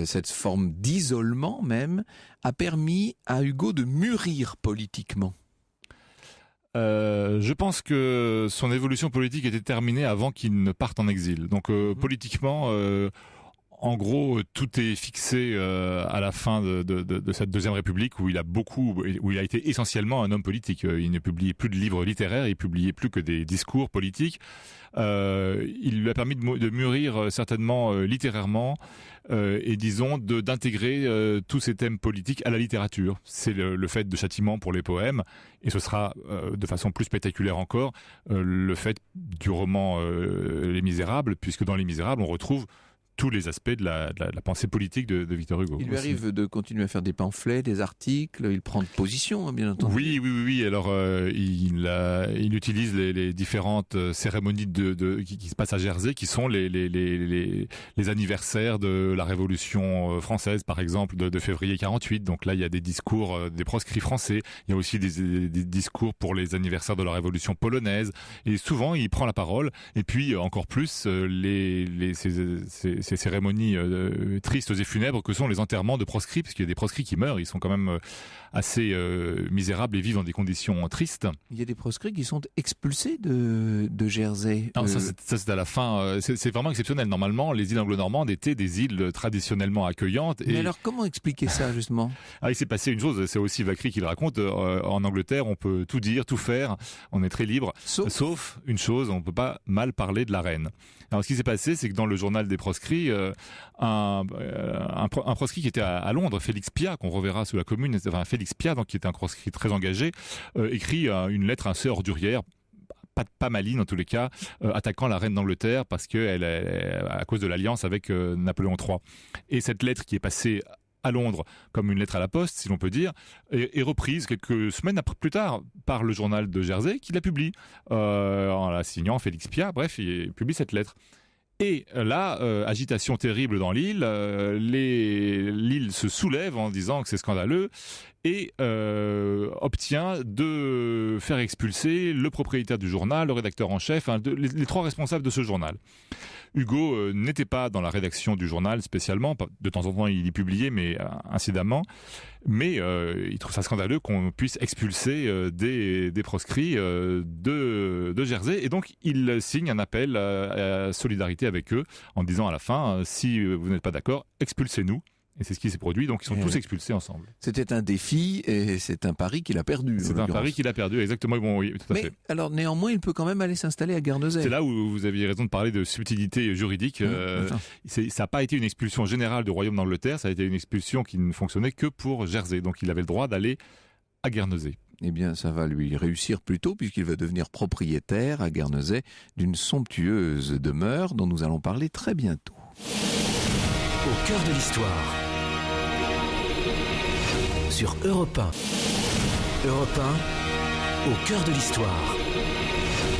cette forme d'isolement même, a permis à Hugo de mûrir politiquement? Je pense que son évolution politique était terminée avant qu'il ne parte en exil. Donc politiquement, en gros, tout est fixé à la fin de cette Deuxième République où il a été essentiellement un homme politique. Il ne publiait plus de livres littéraires, il publiait plus que des discours politiques. Il lui a permis de mûrir certainement littérairement et disons d'intégrer tous ces thèmes politiques à la littérature. C'est le fait de Châtiment pour les poèmes, et ce sera de façon plus spectaculaire encore le fait du roman Les Misérables, puisque dans Les Misérables on retrouve tous les aspects de la pensée politique de Victor Hugo. Il lui arrive de continuer à faire des pamphlets, des articles, il prend position, bien entendu. Oui. Alors, il utilise les différentes cérémonies qui se passent à Jersey, qui sont les anniversaires de la Révolution française, par exemple, de février 48. Donc là, il y a des discours des proscrits français. Il y a aussi des discours pour les anniversaires de la Révolution polonaise. Et souvent, il prend la parole. Et puis, encore plus, ces cérémonies tristes et funèbres que sont les enterrements de proscrits, parce qu'il y a des proscrits qui meurent, ils sont quand même assez misérables et vivent dans des conditions tristes. Il y a des proscrits qui sont expulsés de Jersey. Non, ça c'est à la fin, c'est vraiment exceptionnel. Normalement, les îles anglo-normandes étaient des îles traditionnellement accueillantes. Mais alors comment expliquer ça justement? Il s'est passé une chose, c'est aussi Vacry qui le raconte, en Angleterre on peut tout dire, tout faire, on est très libre, sauf une chose, on ne peut pas mal parler de la reine. Alors ce qui s'est passé, c'est que dans le journal des proscrits, un proscrit qui était à Londres, Félix Piat, qu'on reverra sous la Commune, Félix Piat, donc qui était un proscrit très engagé, écrit une lettre assez ordurière, pas maligne en tous les cas, attaquant la reine d'Angleterre parce qu'elle à cause de l'alliance avec Napoléon III. Et cette lettre qui est passée à Londres comme une lettre à la poste, si l'on peut dire, est reprise quelques semaines plus tard par le journal de Jersey qui la publie en la signant Félix Piat. Bref, il publie cette lettre. Et là, agitation terrible dans l'île, l'île se soulève en disant que c'est scandaleux et obtient de faire expulser le propriétaire du journal, le rédacteur en chef, les trois responsables de ce journal. Hugo n'était pas dans la rédaction du journal spécialement. De temps en temps, il y publiait, mais incidemment. Mais il trouve ça scandaleux qu'on puisse expulser des proscrits de Jersey. Et donc, il signe un appel à solidarité avec eux en disant à la fin, si vous n'êtes pas d'accord, expulsez-nous. Et c'est ce qui s'est produit, donc ils sont tous expulsés ensemble. C'était un défi et c'est un pari qu'il a perdu. C'est un pari qu'il a perdu, exactement. Bon, oui, tout à fait. Alors néanmoins, il peut quand même aller s'installer à Guernesey. C'est là où vous aviez raison de parler de subtilité juridique. Ça n'a pas été une expulsion générale du Royaume d'Angleterre, ça a été une expulsion qui ne fonctionnait que pour Jersey. Donc il avait le droit d'aller à Guernesey. Eh bien, ça va lui réussir plus tôt puisqu'il va devenir propriétaire à Guernesey d'une somptueuse demeure dont nous allons parler très bientôt. Au cœur de l'histoire. Sur Europe 1. Europe 1, au cœur de l'histoire.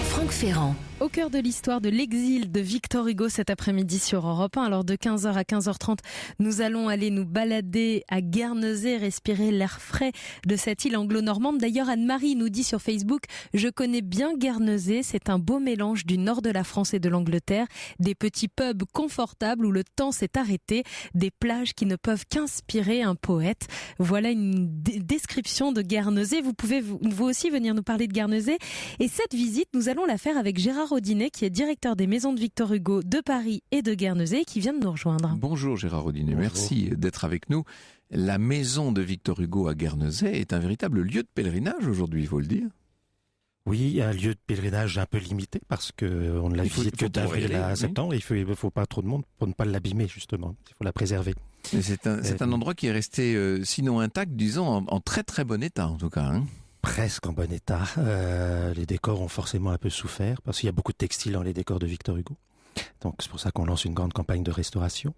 Franck Ferrand. Au cœur de l'histoire de l'exil de Victor Hugo cet après-midi sur Europe 1. Alors de 15h à 15h30, nous allons aller nous balader à Guernesey, respirer l'air frais de cette île anglo-normande. D'ailleurs, Anne-Marie nous dit sur Facebook « Je connais bien Guernesey, c'est un beau mélange du nord de la France et de l'Angleterre. Des petits pubs confortables où le temps s'est arrêté, des plages qui ne peuvent qu'inspirer un poète. » Voilà une description de Guernesey. Vous pouvez vous aussi venir nous parler de Guernesey. Et cette visite, nous allons la faire avec Gérard Audinet, qui est directeur des maisons de Victor Hugo de Paris et de Guernesey, qui vient de nous rejoindre. Bonjour Gérard Audinet, Bonjour. Merci d'être avec nous. La maison de Victor Hugo à Guernesey est un véritable lieu de pèlerinage aujourd'hui, il faut le dire. Oui, un lieu de pèlerinage un peu limité parce qu'on ne la visite que d'avril à septembre. Il ne faut pas trop de monde pour ne pas l'abîmer justement. Il faut la préserver. Mais c'est un endroit qui est resté, sinon intact, disons, en très très bon état en tout cas. Hein. Presque en bon état. Les décors ont forcément un peu souffert parce qu'il y a beaucoup de textiles dans les décors de Victor Hugo. Donc c'est pour ça qu'on lance une grande campagne de restauration.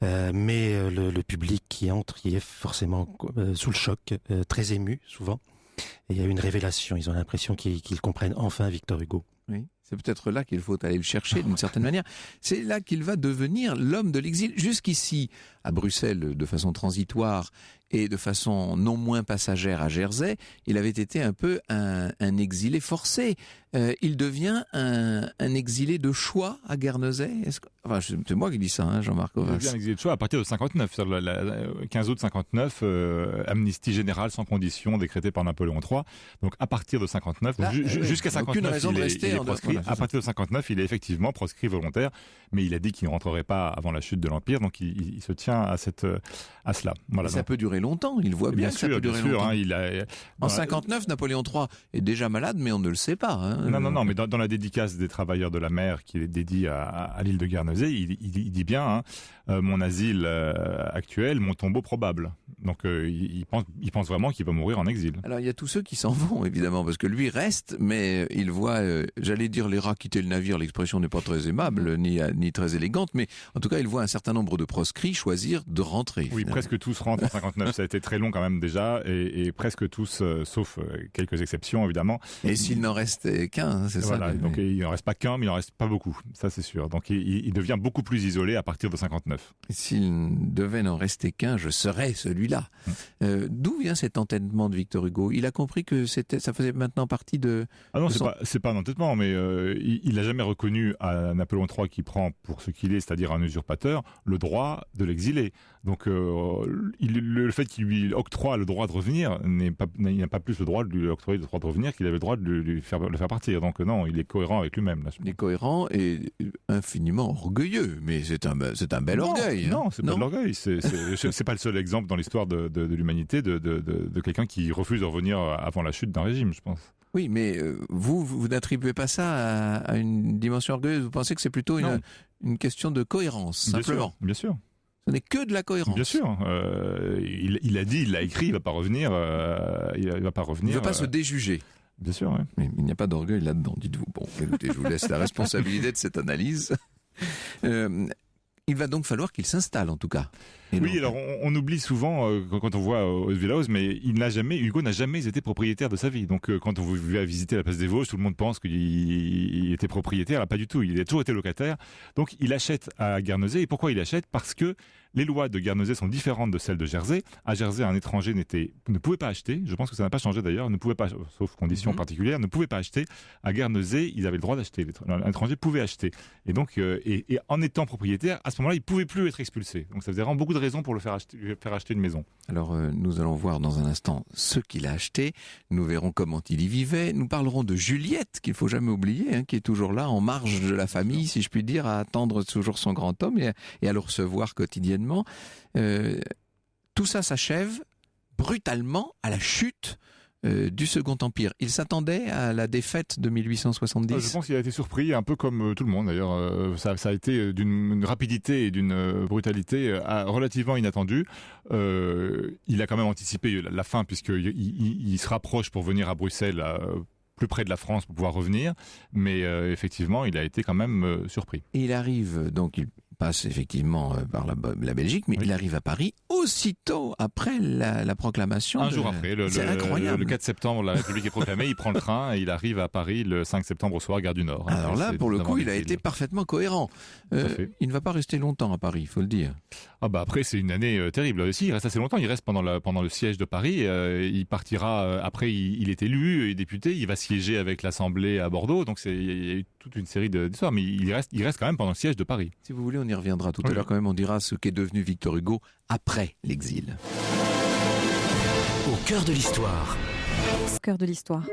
Mais le public qui entre, il est forcément sous le choc, très ému souvent. Et il y a une révélation. Ils ont l'impression qu'ils comprennent enfin Victor Hugo. Oui. C'est peut-être là qu'il faut aller le chercher d'une certaine manière. C'est là qu'il va devenir l'homme de l'exil. Jusqu'ici, à Bruxelles, de façon transitoire et de façon non moins passagère à Jersey, il avait été un peu un exilé forcé. Il devient un exilé de choix à Guernesey. Enfin, c'est moi qui dis ça, hein, Jean-Marc Ovas. Il devient un exilé de choix à partir de 59. Le 15 août 59, amnistie générale sans condition décrétée par Napoléon III. Donc à partir de 59, jusqu'à 59, aucune raison de rester il est proscrit. À partir de 59, il est effectivement proscrit volontaire, mais il a dit qu'il ne rentrerait pas avant la chute de l'Empire, donc il se tient à cela. Voilà, ça peut durer longtemps, il voit bien que ça peut durer longtemps. Hein, en 59, Napoléon III est déjà malade, mais on ne le sait pas. Hein. Non, mais dans la dédicace des travailleurs de la mer qui est dédiée à l'île de Guernesey, il dit bien mon asile actuel, mon tombeau probable. Donc il pense vraiment qu'il va mourir en exil. Alors il y a tous ceux qui s'en vont évidemment, parce que lui reste, mais il voit, j'allais dire les rats quitter le navire, l'expression n'est pas très aimable ni très élégante, mais en tout cas il voit un certain nombre de proscrits choisir de rentrer. Oui, finalement. Presque tous rentrent en 59, ça a été très long quand même déjà, et presque tous, sauf quelques exceptions évidemment. Et s'il n'en reste qu'un, c'est voilà, ça. Donc il n'en reste pas qu'un, mais il n'en reste pas beaucoup, ça c'est sûr. Donc il devient beaucoup plus isolé à partir de 59. S'il devait n'en rester qu'un, je serais celui-là. D'où vient cet entêtement de Victor Hugo? Il a compris que ça faisait maintenant partie de... Ah non, c'est pas un entêtement, mais il n'a jamais reconnu à Napoléon III, qui prend pour ce qu'il est, c'est-à-dire un usurpateur, le droit de l'exiler. Donc le fait qu'il lui octroie le droit de revenir, il n'a pas plus le droit de lui octroyer le droit de revenir qu'il avait le droit de le faire partir. Donc non, il est cohérent avec lui-même. Là, il est cohérent et infiniment orgueilleux, mais c'est un bel orgueil. Non, c'est pas de l'orgueil. C'est pas le seul exemple dans l'histoire de l'humanité de quelqu'un qui refuse de revenir avant la chute d'un régime, je pense. Oui, mais vous n'attribuez pas ça à une dimension orgueilleuse. Vous pensez que c'est plutôt une question de cohérence, simplement. Bien sûr. Ce n'est que de la cohérence. Bien sûr. Il a dit, il l'a écrit, il va pas revenir. Il va pas revenir. Il ne va pas se déjuger. Bien sûr, oui. Mais il n'y a pas d'orgueil là-dedans, dites-vous. Bon, écoutez, je vous laisse la responsabilité de cette analyse. Il va donc falloir qu'il s'installe, en tout cas. Oui, alors on oublie souvent quand on voit Villaos, mais Hugo n'a jamais été propriétaire de sa vie. Donc quand on va visiter la place des Vosges, tout le monde pense qu'il était propriétaire. Là, pas du tout. Il a toujours été locataire. Donc il achète à Guernesey. Et pourquoi il achète? Parce que les lois de Guernesey sont différentes de celles de Jersey. À Jersey, un étranger ne pouvait pas acheter. Je pense que ça n'a pas changé d'ailleurs. Ne pouvait pas, sauf conditions particulières, ne pouvait pas acheter. À Guernesey, ils avaient le droit d'acheter. Un étranger pouvait acheter. Et donc, et en étant propriétaire, à ce moment-là, il pouvait plus être expulsé. Donc, ça faisait vraiment beaucoup de raisons pour lui faire acheter une maison. Alors, nous allons voir dans un instant ce qu'il a acheté. Nous verrons comment il y vivait. Nous parlerons de Juliette, qu'il faut jamais oublier, qui est toujours là, en marge de la famille, si je puis dire, à attendre toujours son grand homme et à le recevoir quotidiennement. Tout ça s'achève brutalement à la chute du Second Empire. Il s'attendait à la défaite de 1870. Je pense qu'il a été surpris, un peu comme tout le monde d'ailleurs. Ça a été d'une rapidité et d'une brutalité relativement inattendue. Il a quand même anticipé la fin, puisqu'il se rapproche pour venir à Bruxelles, plus près de la France, pour pouvoir revenir. Mais effectivement, il a été quand même surpris. Et il arrive, donc il passe effectivement par la Belgique, mais il arrive à Paris aussitôt après la proclamation. Un jour après, c'est incroyable. Le 4 septembre, la République est proclamée, il prend le train et il arrive à Paris le 5 septembre au soir, gare du Nord. Alors là, pour le coup, il a été parfaitement cohérent. Il ne va pas rester longtemps à Paris, il faut le dire. Après, c'est une année terrible. Si, il reste assez longtemps. Il reste pendant le siège de Paris. Il partira, après, il est élu député. Il va siéger avec l'Assemblée à Bordeaux. Donc, il y a eu toute une série d'histoires. Mais il reste quand même pendant le siège de Paris. Si vous voulez, on y reviendra tout à l'heure quand même. On dira ce qu'est devenu Victor Hugo après l'exil. Au cœur de l'histoire. Au cœur de l'histoire.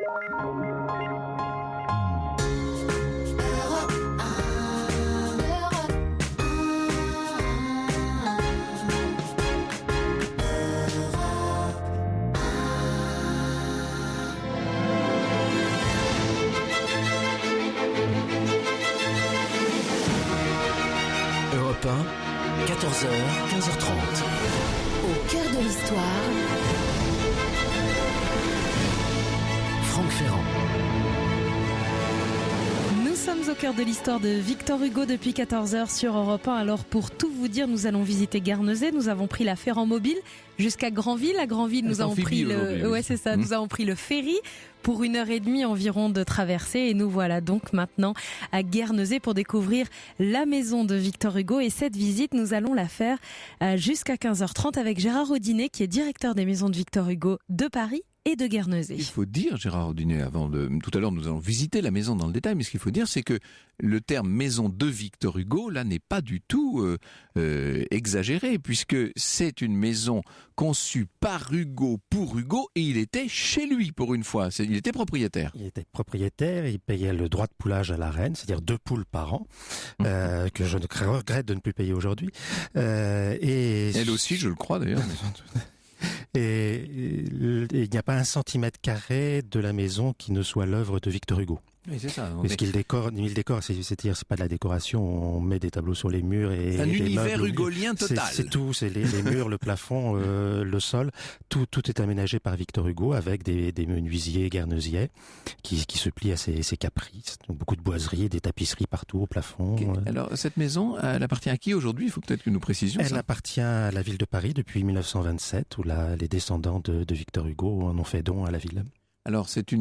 Europe 1, 14h, 15h30. Au cœur de l'histoire. Franck Ferrand. Nous sommes au cœur de l'histoire de Victor Hugo depuis 14h sur Europe 1. Alors pour tout vous dire, nous allons visiter Guernesey. Nous avons pris la Ferrand Mobile jusqu'à Granville. À Granville, nous avons pris nous avons pris le ferry pour 1h30 environ de traversée. Et nous voilà donc maintenant à Guernesey pour découvrir la maison de Victor Hugo. Et cette visite, nous allons la faire jusqu'à 15h30 avec Gérard Audinet, qui est directeur des maisons de Victor Hugo de Paris et de Guernesey. Il faut dire, Gérard Audinet, tout à l'heure nous allons visiter la maison dans le détail, mais ce qu'il faut dire, c'est que le terme maison de Victor Hugo, là, n'est pas du tout exagéré, puisque c'est une maison conçue par Hugo pour Hugo, et il était chez lui pour une fois. Il était propriétaire. Il était propriétaire, il payait le droit de poulage à la reine, c'est-à-dire 2 poules par an, que je regrette de ne plus payer aujourd'hui. Elle aussi, je le crois d'ailleurs. Et il n'y a pas 1 centimètre carré de la maison qui ne soit l'œuvre de Victor Hugo. Oui, c'est ça. Parce qu'il décore, c'est-à-dire c'est pas de la décoration, on met des tableaux sur les murs et un des univers meubles, hugolien total. C'est tout, c'est les murs, le plafond, le sol, tout est aménagé par Victor Hugo avec des menuisiers guernesiais qui se plient à ses caprices. Donc beaucoup de boiseries, des tapisseries partout au plafond. Okay. Alors cette maison, elle appartient à qui aujourd'hui? Il faut peut-être que nous précisions. Elle appartient à la ville de Paris depuis 1927, où les descendants de Victor Hugo en ont fait don à la ville. Alors c'est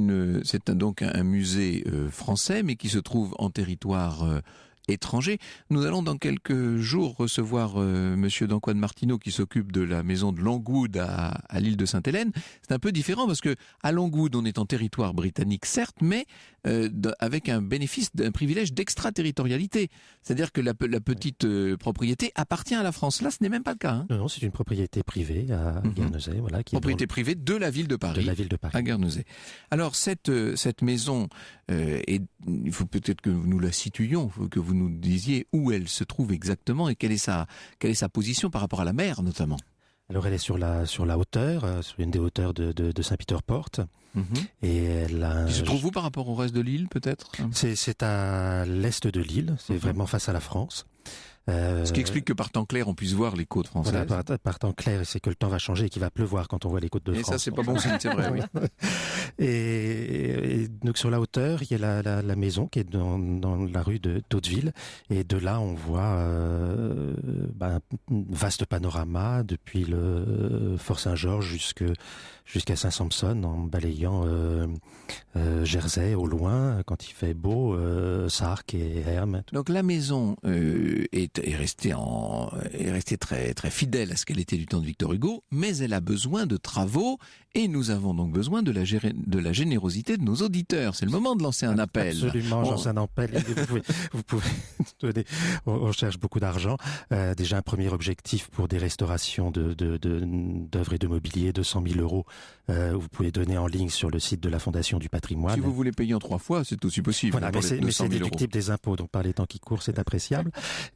donc un musée français, mais qui se trouve en territoire étranger. Nous allons dans quelques jours recevoir Monsieur Dancoine Martineau, qui s'occupe de la maison de Longwood à l'île de Sainte-Hélène. C'est un peu différent parce que à Longwood, on est en territoire britannique, certes, mais avec un bénéfice, d'un privilège d'extraterritorialité. C'est-à-dire que la petite propriété appartient à la France. Là, ce n'est même pas le cas. Non, c'est une propriété privée à Guernesey. Voilà, propriété privée de la ville de Paris. De la ville de Paris. À Guernesey. Alors, cette maison, il faut peut-être que nous la situions, que vous nous disiez où elle se trouve exactement et quelle est sa position par rapport à la mer, notamment. Alors, elle est sur la hauteur, sur une des hauteurs de Saint-Peter-Port. Et elle qui se trouve où par rapport au reste de l'île, peut-être? C'est à l'est de l'île, c'est vraiment face à la France. Ce qui explique que par temps clair, on puisse voir les côtes françaises. Voilà, par temps clair, c'est que le temps va changer et qu'il va pleuvoir quand on voit les côtes de France. Et ça, c'est pas bon signe, c'est vrai, oui. Et donc, sur la hauteur, il y a la maison qui est dans la rue d'Hauteville. Et de là, on voit un vaste panorama depuis le Fort Saint-Georges jusqu'à Saint-Sampson en balayant Jersey au loin quand il fait beau, Sark et Herm. Donc la maison est restée très très fidèle à ce qu'elle était du temps de Victor Hugo, mais elle a besoin de travaux et nous avons donc besoin de la générosité de nos auditeurs. C'est le moment de lancer un appel. Absolument, j'en un appel. Vous pouvez donner. On cherche beaucoup d'argent. Déjà un premier objectif pour des restaurations d'œuvres et de mobilier, 200 000 €. Vous pouvez donner en ligne sur le site de la Fondation du Patrimoine. Si vous voulez payer en 3 fois, c'est aussi possible. Voilà, mais c'est déductible des impôts, donc par les temps qui courent, c'est appréciable.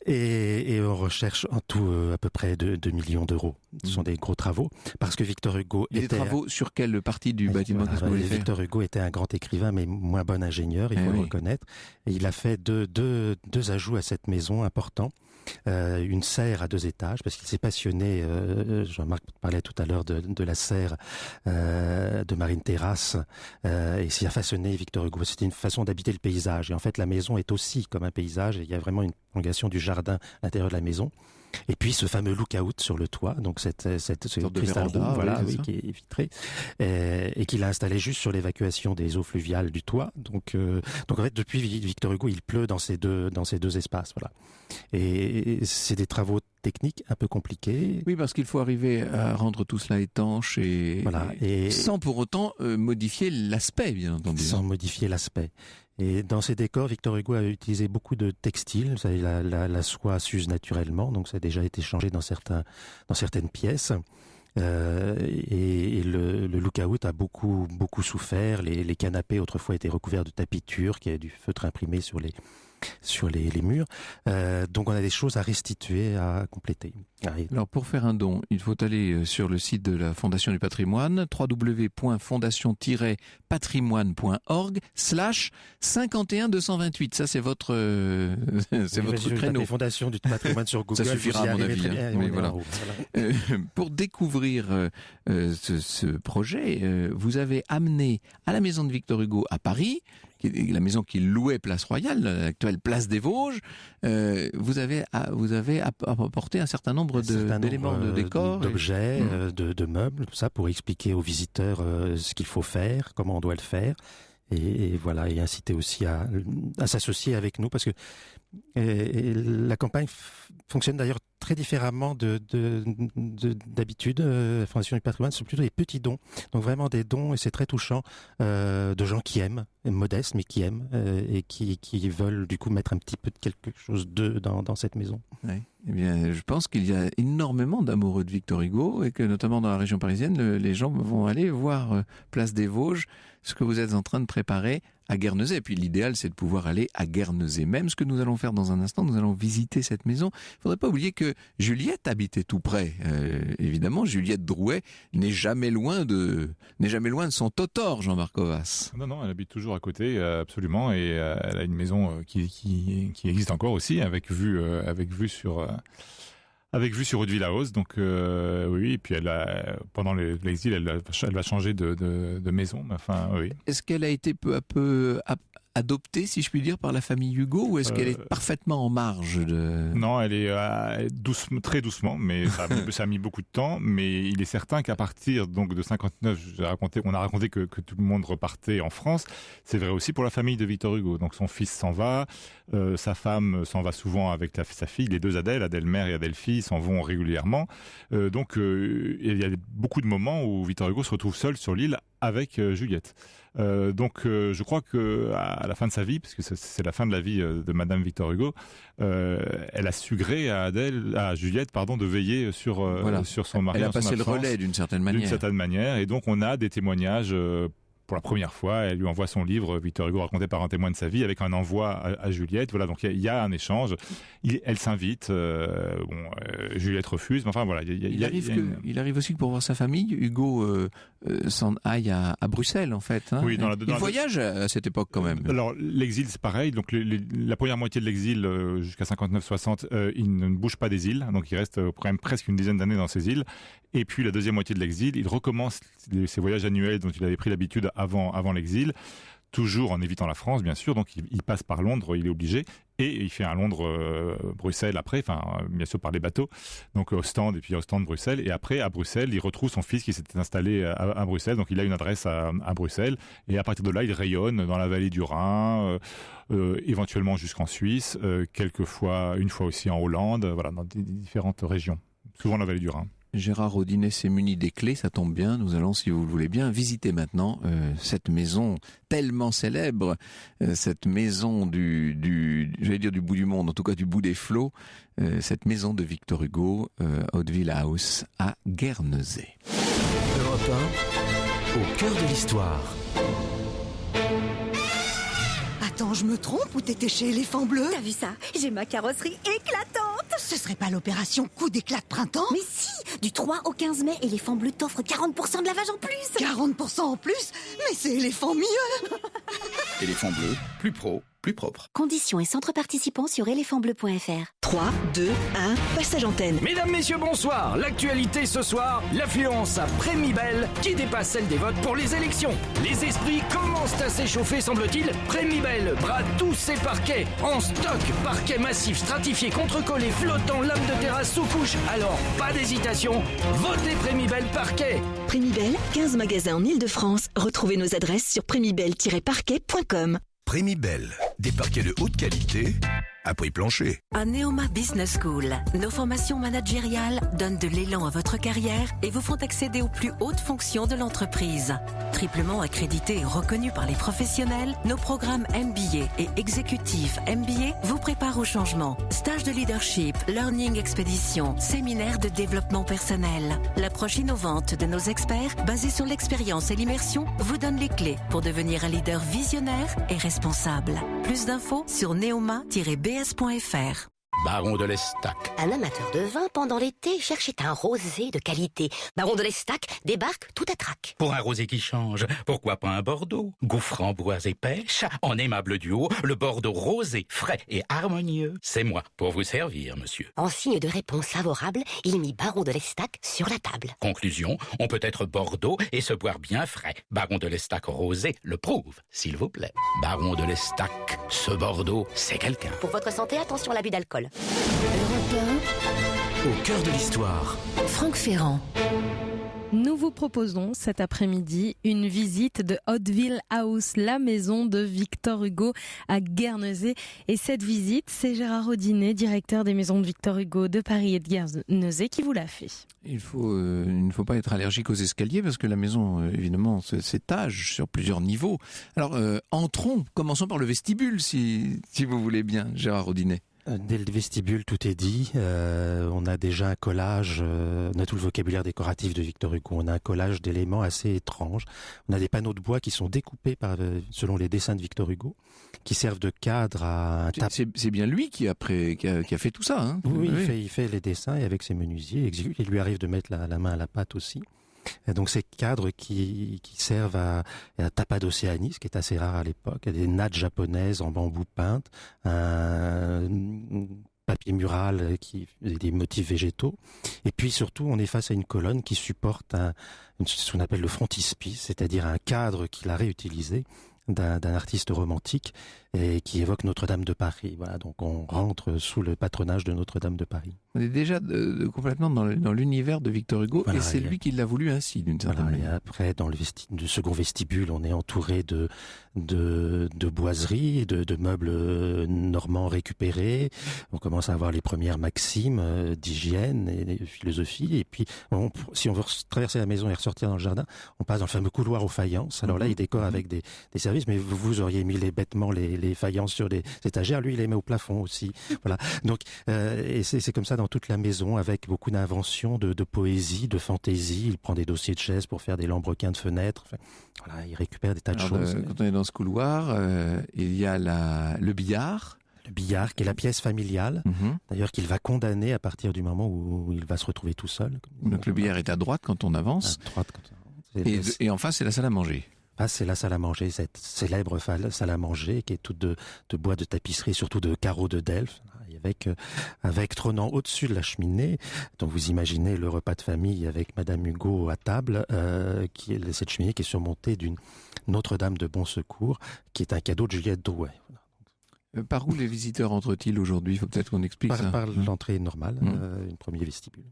Et on recherche en tout à peu près 2 millions d'euros. Ce sont des gros travaux, parce que Victor Hugo était... Des travaux sur quelle partie du bâtiment que vous voulez faire ? Victor Hugo était un grand écrivain, mais moins bon ingénieur, il faut le reconnaître. Et il a fait deux ajouts à cette maison importants. Une serre à 2 étages, parce qu'il s'est passionné, Jean-Marc parlait tout à l'heure de la serre de Marine Terrasse, et s'y a façonné Victor Hugo. C'était une façon d'habiter le paysage. Et en fait, la maison est aussi comme un paysage, et il y a vraiment une prolongation du jardin à l'intérieur de la maison. Et puis ce fameux look-out sur le toit, donc ce cristal roux, qui est vitré, et qu'il a installé juste sur l'évacuation des eaux fluviales du toit. Donc en fait, depuis Victor Hugo, il pleut dans ces deux espaces, voilà. Et c'est des travaux techniques un peu compliqués. Oui, parce qu'il faut arriver à rendre tout cela étanche et sans pour autant modifier l'aspect, bien entendu. Sans modifier l'aspect. Et dans ces décors, Victor Hugo a utilisé beaucoup de textiles. Vous savez, la soie s'use naturellement, donc ça a déjà été changé dans certaines pièces. Et le look-out a beaucoup souffert. Les canapés autrefois étaient recouverts de tapiture, qui avait du feutre imprimé sur les murs. Donc on a des choses à restituer, à compléter. Alors pour faire un don, il faut aller sur le site de la Fondation du Patrimoine, www.fondation-tiret-patrimoine.org/51228. Ça c'est votre créneau. Fondation du Patrimoine sur Google. Ça suffira à mon avis. Oui, voilà. Pour découvrir ce projet, vous avez amené à la maison de Victor Hugo à Paris, la maison qu'il louait Place Royale, l'actuelle Place des Vosges, vous avez apporté un certain nombre d'éléments de décor, d'objets, de meubles, tout ça pour expliquer aux visiteurs ce qu'il faut faire, comment on doit le faire, et voilà, et inciter aussi à s'associer avec nous, parce que la campagne fonctionne d'ailleurs très différemment d'habitude. La Fondation du Patrimoine, ce sont plutôt des petits dons, donc vraiment des dons, et c'est très touchant, de gens qui aiment, modestes mais qui aiment, et qui veulent du coup mettre un petit peu de quelque chose d'eux dans cette maison. Oui. Eh bien, je pense qu'il y a énormément d'amoureux de Victor Hugo, et que notamment dans la région parisienne, les gens vont aller voir Place des Vosges, ce que vous êtes en train de préparer à Guernesey. Et puis l'idéal, c'est de pouvoir aller à Guernesey. Même ce que nous allons faire dans un instant, nous allons visiter cette maison. Il ne faudrait pas oublier que Juliette habitait tout près. Évidemment, Juliette Drouet n'est jamais loin de son totor, Jean-Marc Ovas. Non, elle habite toujours à côté, absolument. Et elle a une maison qui existe encore aussi, avec vue sur Haute-Ville-à-Hausse. Donc oui, et puis pendant l'exil, elle va changer de maison. Enfin, oui. Est-ce qu'elle a été peu à peu adoptée, si je puis dire, par la famille Hugo, ou est-ce qu'elle est parfaitement en marge de... Non, elle est très doucement, mais ça a mis beaucoup de temps. Mais il est certain qu'à partir donc de 59, on a raconté que tout le monde repartait en France. C'est vrai aussi pour la famille de Victor Hugo. Donc son fils s'en va, sa femme s'en va souvent avec sa fille. Les 2 Adèle mère et Adèle fille, s'en vont régulièrement. Donc il y a beaucoup de moments où Victor Hugo se retrouve seul sur l'île avec Juliette. Donc je crois que à la fin de sa vie, parce que c'est la fin de la vie de Madame Victor Hugo, elle a su gré à Juliette, de veiller sur son mari. Elle a passé le relais d'une certaine manière. Et donc on a des témoignages. Pour la première fois, elle lui envoie son livre, Victor Hugo raconté par un témoin de sa vie, avec un envoi à Juliette. Voilà, donc il y a un échange. Elle s'invite. Juliette refuse. Mais enfin voilà. Il arrive aussi que pour voir sa famille, Hugo s'en aille à Bruxelles, en fait. Hein. Oui, il voyage à cette époque quand même. Alors l'exil, c'est pareil. Donc la première moitié de l'exil, jusqu'à 59-60, il ne bouge pas des îles. Donc il reste quand même presque une dizaine d'années dans ces îles. Et puis la deuxième moitié de l'exil, il recommence ses voyages annuels dont il avait pris l'habitude avant l'exil, toujours en évitant la France, bien sûr. Donc il passe par Londres, il est obligé. Et il fait un Londres-Bruxelles après, bien sûr par les bateaux. Donc Ostende et puis Ostende-Bruxelles. Et après, à Bruxelles, il retrouve son fils qui s'était installé à Bruxelles. Donc il a une adresse à Bruxelles. Et à partir de là, il rayonne dans la vallée du Rhin, éventuellement jusqu'en Suisse, une fois aussi en Hollande, voilà, dans différentes régions. Souvent la vallée du Rhin. Gérard Audinet s'est muni des clés, ça tombe bien. Nous allons, si vous le voulez bien, visiter maintenant cette maison tellement célèbre, cette maison j'allais dire du bout du monde, en tout cas du bout des flots, cette maison de Victor Hugo, Hauteville House à Guernesey. Europe 1, au cœur de l'histoire. Attends, je me trompe ou t'étais chez Éléphant Bleu? T'as vu ça? J'ai ma carrosserie éclatante. Ce serait pas l'opération coup d'éclat de printemps? Mais si! Du 3 au 15 mai, Éléphant Bleu t'offre 40% de lavage en plus. 40% en plus? Mais c'est Éléphant mieux. Éléphant Bleu, plus pro, plus propre. Conditions et centres participants sur éléphantbleu.fr. 3, 2, 1, passage antenne. Mesdames, messieurs, bonsoir. L'actualité ce soir, l'affluence à Prémibel qui dépasse celle des votes pour les élections. Les esprits commencent à s'échauffer, semble-t-il. Prémibel brade tous ses parquets en stock. Parquet massif, stratifié, contre-collé, flottant, lame de terrasse sous couche. Alors, pas d'hésitation, votez Prémibel Parquet. Prémibel, 15 magasins en Ile-de-France. Retrouvez nos adresses sur prémibel-parquet.com. Prémibel, des parquets de haute qualité à prix plancher. À Neoma Business School, nos formations managériales donnent de l'élan à votre carrière et vous font accéder aux plus hautes fonctions de l'entreprise. Triplement accrédités et reconnus par les professionnels, nos programmes MBA et Exécutif MBA vous préparent au changement. Stages de leadership, learning expédition, séminaires de développement personnel. L'approche innovante de nos experts, basée sur l'expérience et l'immersion, vous donne les clés pour devenir un leader visionnaire et responsable. Plus d'infos sur neoma-bs.fr. Baron de l'Estac. Un amateur de vin pendant l'été cherchait un rosé de qualité. Baron de l'Estac débarque tout à trac. Pour un rosé qui change, pourquoi pas un Bordeaux? Goût framboise et pêche, en aimable duo, le Bordeaux rosé, frais et harmonieux. C'est moi pour vous servir, monsieur. En signe de réponse favorable, il mit Baron de l'Estac sur la table. Conclusion, on peut être Bordeaux et se boire bien frais. Baron de l'Estac rosé le prouve, s'il vous plaît. Baron de l'Estac, ce Bordeaux, c'est quelqu'un. Pour votre santé, attention à l'abus d'alcool. Europe 1, au cœur de l'histoire. Franck Ferrand. Nous vous proposons cet après-midi une visite de Hauteville House, la maison de Victor Hugo à Guernesey. Et cette visite, c'est Gérard Audinet, directeur des maisons de Victor Hugo de Paris et de Guernesey, qui vous l'a fait. Il ne faut pas être allergique aux escaliers parce que la maison, évidemment, s'étage sur plusieurs niveaux. Alors, entrons, commençons par le vestibule, si vous voulez bien, Gérard Audinet. Dès le vestibule, tout est dit. On a déjà un collage, on a tout le vocabulaire décoratif de Victor Hugo. On a un collage d'éléments assez étranges. On a des panneaux de bois qui sont découpés selon les dessins de Victor Hugo, qui servent de cadre à un C'est bien lui qui a fait tout ça, hein? Oui, il fait les dessins et avec ses menuisiers, il lui arrive de mettre la main à la pâte aussi. Et donc ces cadres qui servent à tapas d'Océanie, ce qui est assez rare à l'époque, il y a des nattes japonaises en bambou peintes, un papier mural des motifs végétaux, et puis surtout on est face à une colonne qui supporte ce qu'on appelle le frontispice, c'est-à-dire un cadre qu'il a réutilisé d'un artiste romantique et qui évoque Notre-Dame de Paris. Voilà, donc on rentre sous le patronage de Notre-Dame de Paris. On est déjà complètement dans l'univers de Victor Hugo, voilà, et c'est lui qui l'a voulu ainsi, d'une certaine manière. Et après, dans le second vestibule, on est entouré de boiseries, de meubles normands récupérés. On commence à avoir les premières maximes d'hygiène et de philosophie. Et puis, si on veut traverser la maison et ressortir dans le jardin, on passe dans le fameux couloir aux faïences. Alors là, il décore avec des services, mais vous auriez mis bêtement les faïences sur les étagères. Lui, il les met au plafond aussi. Voilà. Donc, et c'est comme ça dans toute la maison, avec beaucoup d'inventions, de poésie, de fantaisie. Il prend des dossiers de chaises pour faire des lambrequins de fenêtres. Enfin, voilà, il récupère des tas de choses. Quand on est dans ce couloir, il y a le billard. Le billard, qui est la pièce familiale, d'ailleurs qu'il va condamner à partir du moment où il va se retrouver tout seul. Donc le billard est à droite quand on avance. À droite quand on avance. Et en face, c'est la salle à manger. C'est la salle à manger, cette célèbre salle à manger qui est toute de bois de tapisserie, surtout de carreaux de Delft. Il y avec trônant au-dessus de la cheminée. Donc vous imaginez le repas de famille avec Madame Hugo à table, cette cheminée qui est surmontée d'une Notre-Dame de Bon Secours, qui est un cadeau de Juliette Drouet. Par où les visiteurs entrent-ils aujourd'hui ? Il faut peut-être qu'on explique ça. Par l'entrée normale, une première vestibule.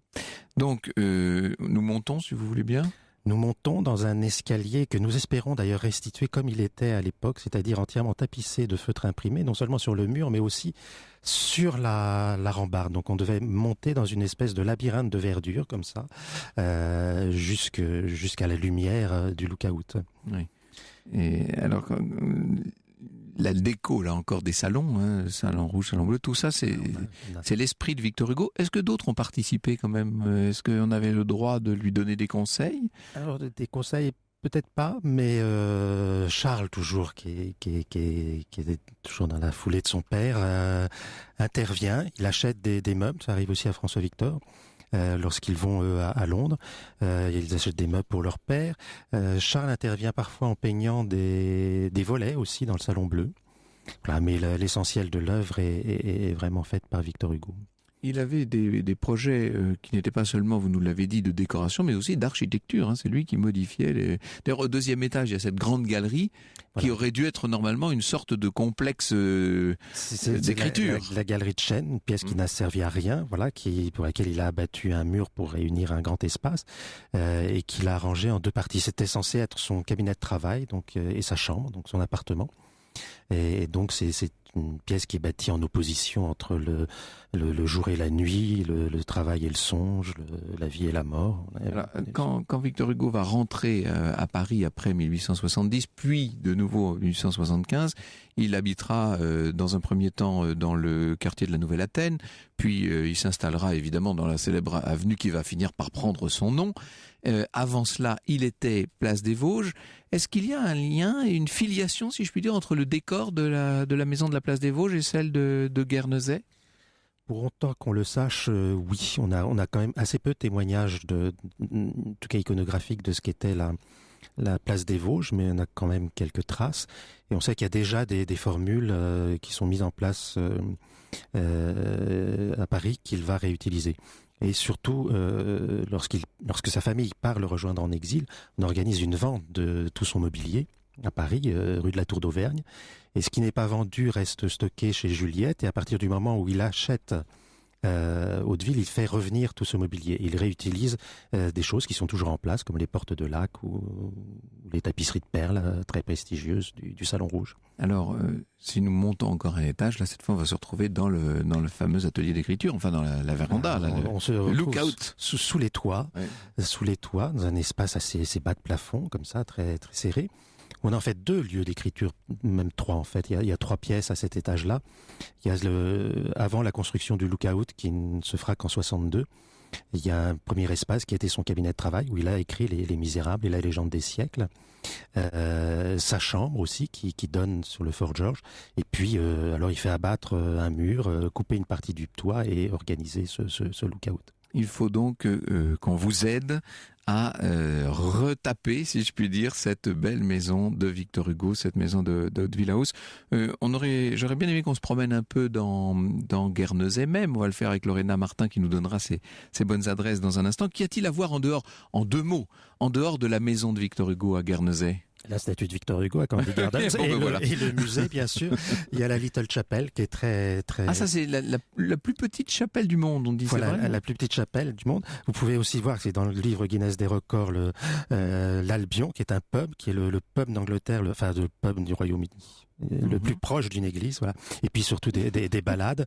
Donc, nous montons, si vous voulez bien. Nous montons dans un escalier que nous espérons d'ailleurs restituer comme il était à l'époque, c'est-à-dire entièrement tapissé de feutre imprimé, non seulement sur le mur, mais aussi sur la rambarde. Donc on devait monter dans une espèce de labyrinthe de verdure, comme ça, jusqu'à la lumière du lookout. Oui. Et alors, la déco, là encore, des salons, salon rouge, salon bleu, tout ça, c'est l'esprit de Victor Hugo. Est-ce que d'autres ont participé quand même ? Est-ce qu'on avait le droit de lui donner des conseils ? Alors, des conseils, peut-être pas, mais Charles, toujours, qui est toujours dans la foulée de son père, intervient. Il achète des meubles, ça arrive aussi à François Victor. Lorsqu'ils vont à Londres, ils achètent des meubles pour leur père. Charles intervient parfois en peignant des volets aussi dans le Salon Bleu. Voilà, mais l'essentiel de l'œuvre est vraiment fait par Victor Hugo. Il avait des projets qui n'étaient pas seulement, vous nous l'avez dit, de décoration, mais aussi d'architecture. C'est lui qui modifiait. D'ailleurs, au deuxième étage, il y a cette grande galerie qui aurait dû être normalement une sorte de complexe d'écriture. La galerie de Chêne, une pièce qui n'a servi à rien, pour laquelle il a abattu un mur pour réunir un grand espace et qu'il a arrangé en deux parties. C'était censé être son cabinet de travail et sa chambre, donc son appartement. Et donc c'est une pièce qui est bâtie en opposition entre le jour et la nuit, le travail et le songe, la vie et la mort. Alors, quand Victor Hugo va rentrer à Paris après 1870, puis de nouveau en 1875, il habitera dans un premier temps dans le quartier de la Nouvelle Athènes, puis il s'installera évidemment dans la célèbre avenue qui va finir par prendre son nom. Avant cela, il était place des Vosges. Est-ce qu'il y a un lien et une filiation, si je puis dire, entre le décor de la maison de la place des Vosges et celle de Guernesey ? Pour autant qu'on le sache, oui, on a quand même assez peu de témoignages, en tout cas iconographiques, de ce qu'était la place des Vosges, mais on a quand même quelques traces. Et on sait qu'il y a déjà des formules qui sont mises en place à Paris qu'il va réutiliser. Et surtout, lorsque sa famille part le rejoindre en exil, on organise une vente de tout son mobilier à Paris, rue de la Tour d'Auvergne. Et ce qui n'est pas vendu reste stocké chez Juliette. Et à partir du moment où il achète Hauteville, il fait revenir tout ce mobilier. Il réutilise des choses qui sont toujours en place, comme les portes de lac ou les tapisseries de perles très prestigieuses du Salon Rouge. Alors, si nous montons encore un étage, là, cette fois, on va se retrouver dans le fameux atelier d'écriture, enfin dans la véranda, on se retrouve lookout. Sous les toits, dans un espace assez bas de plafond, comme ça, très, très serré. On a en fait deux lieux d'écriture, même trois en fait. Il y a trois pièces à cet étage-là. Il y a avant la construction du lookout qui ne se fera qu'en 62. Il y a un premier espace qui était son cabinet de travail où il a écrit les Misérables et la légende des siècles. Sa chambre aussi qui donne sur le Fort George. Et puis alors il fait abattre un mur, couper une partie du toit et organiser ce lookout. Il faut donc qu'on vous aide à retaper, si je puis dire, cette belle maison de Victor Hugo, cette maison de Hauteville House. J'aurais bien aimé qu'on se promène un peu dans Guernesey même. On va le faire avec Lorena Martin qui nous donnera ses bonnes adresses dans un instant. Qu'y a-t-il à voir en deux mots, en dehors de la maison de Victor Hugo à Guernesey ? La statue de Victor Hugo à Covent Garden et le musée, bien sûr. Il y a la Little Chapel qui est très, très... Ah, ça, c'est la plus petite chapelle du monde, on dit. Voilà, c'est vrai, la plus petite chapelle du monde. Vous pouvez aussi voir, c'est dans le livre Guinness des records, l'Albion, qui est un pub, qui est le pub d'Angleterre, le pub du Royaume-Uni. Le plus proche d'une église, voilà. Et puis surtout des balades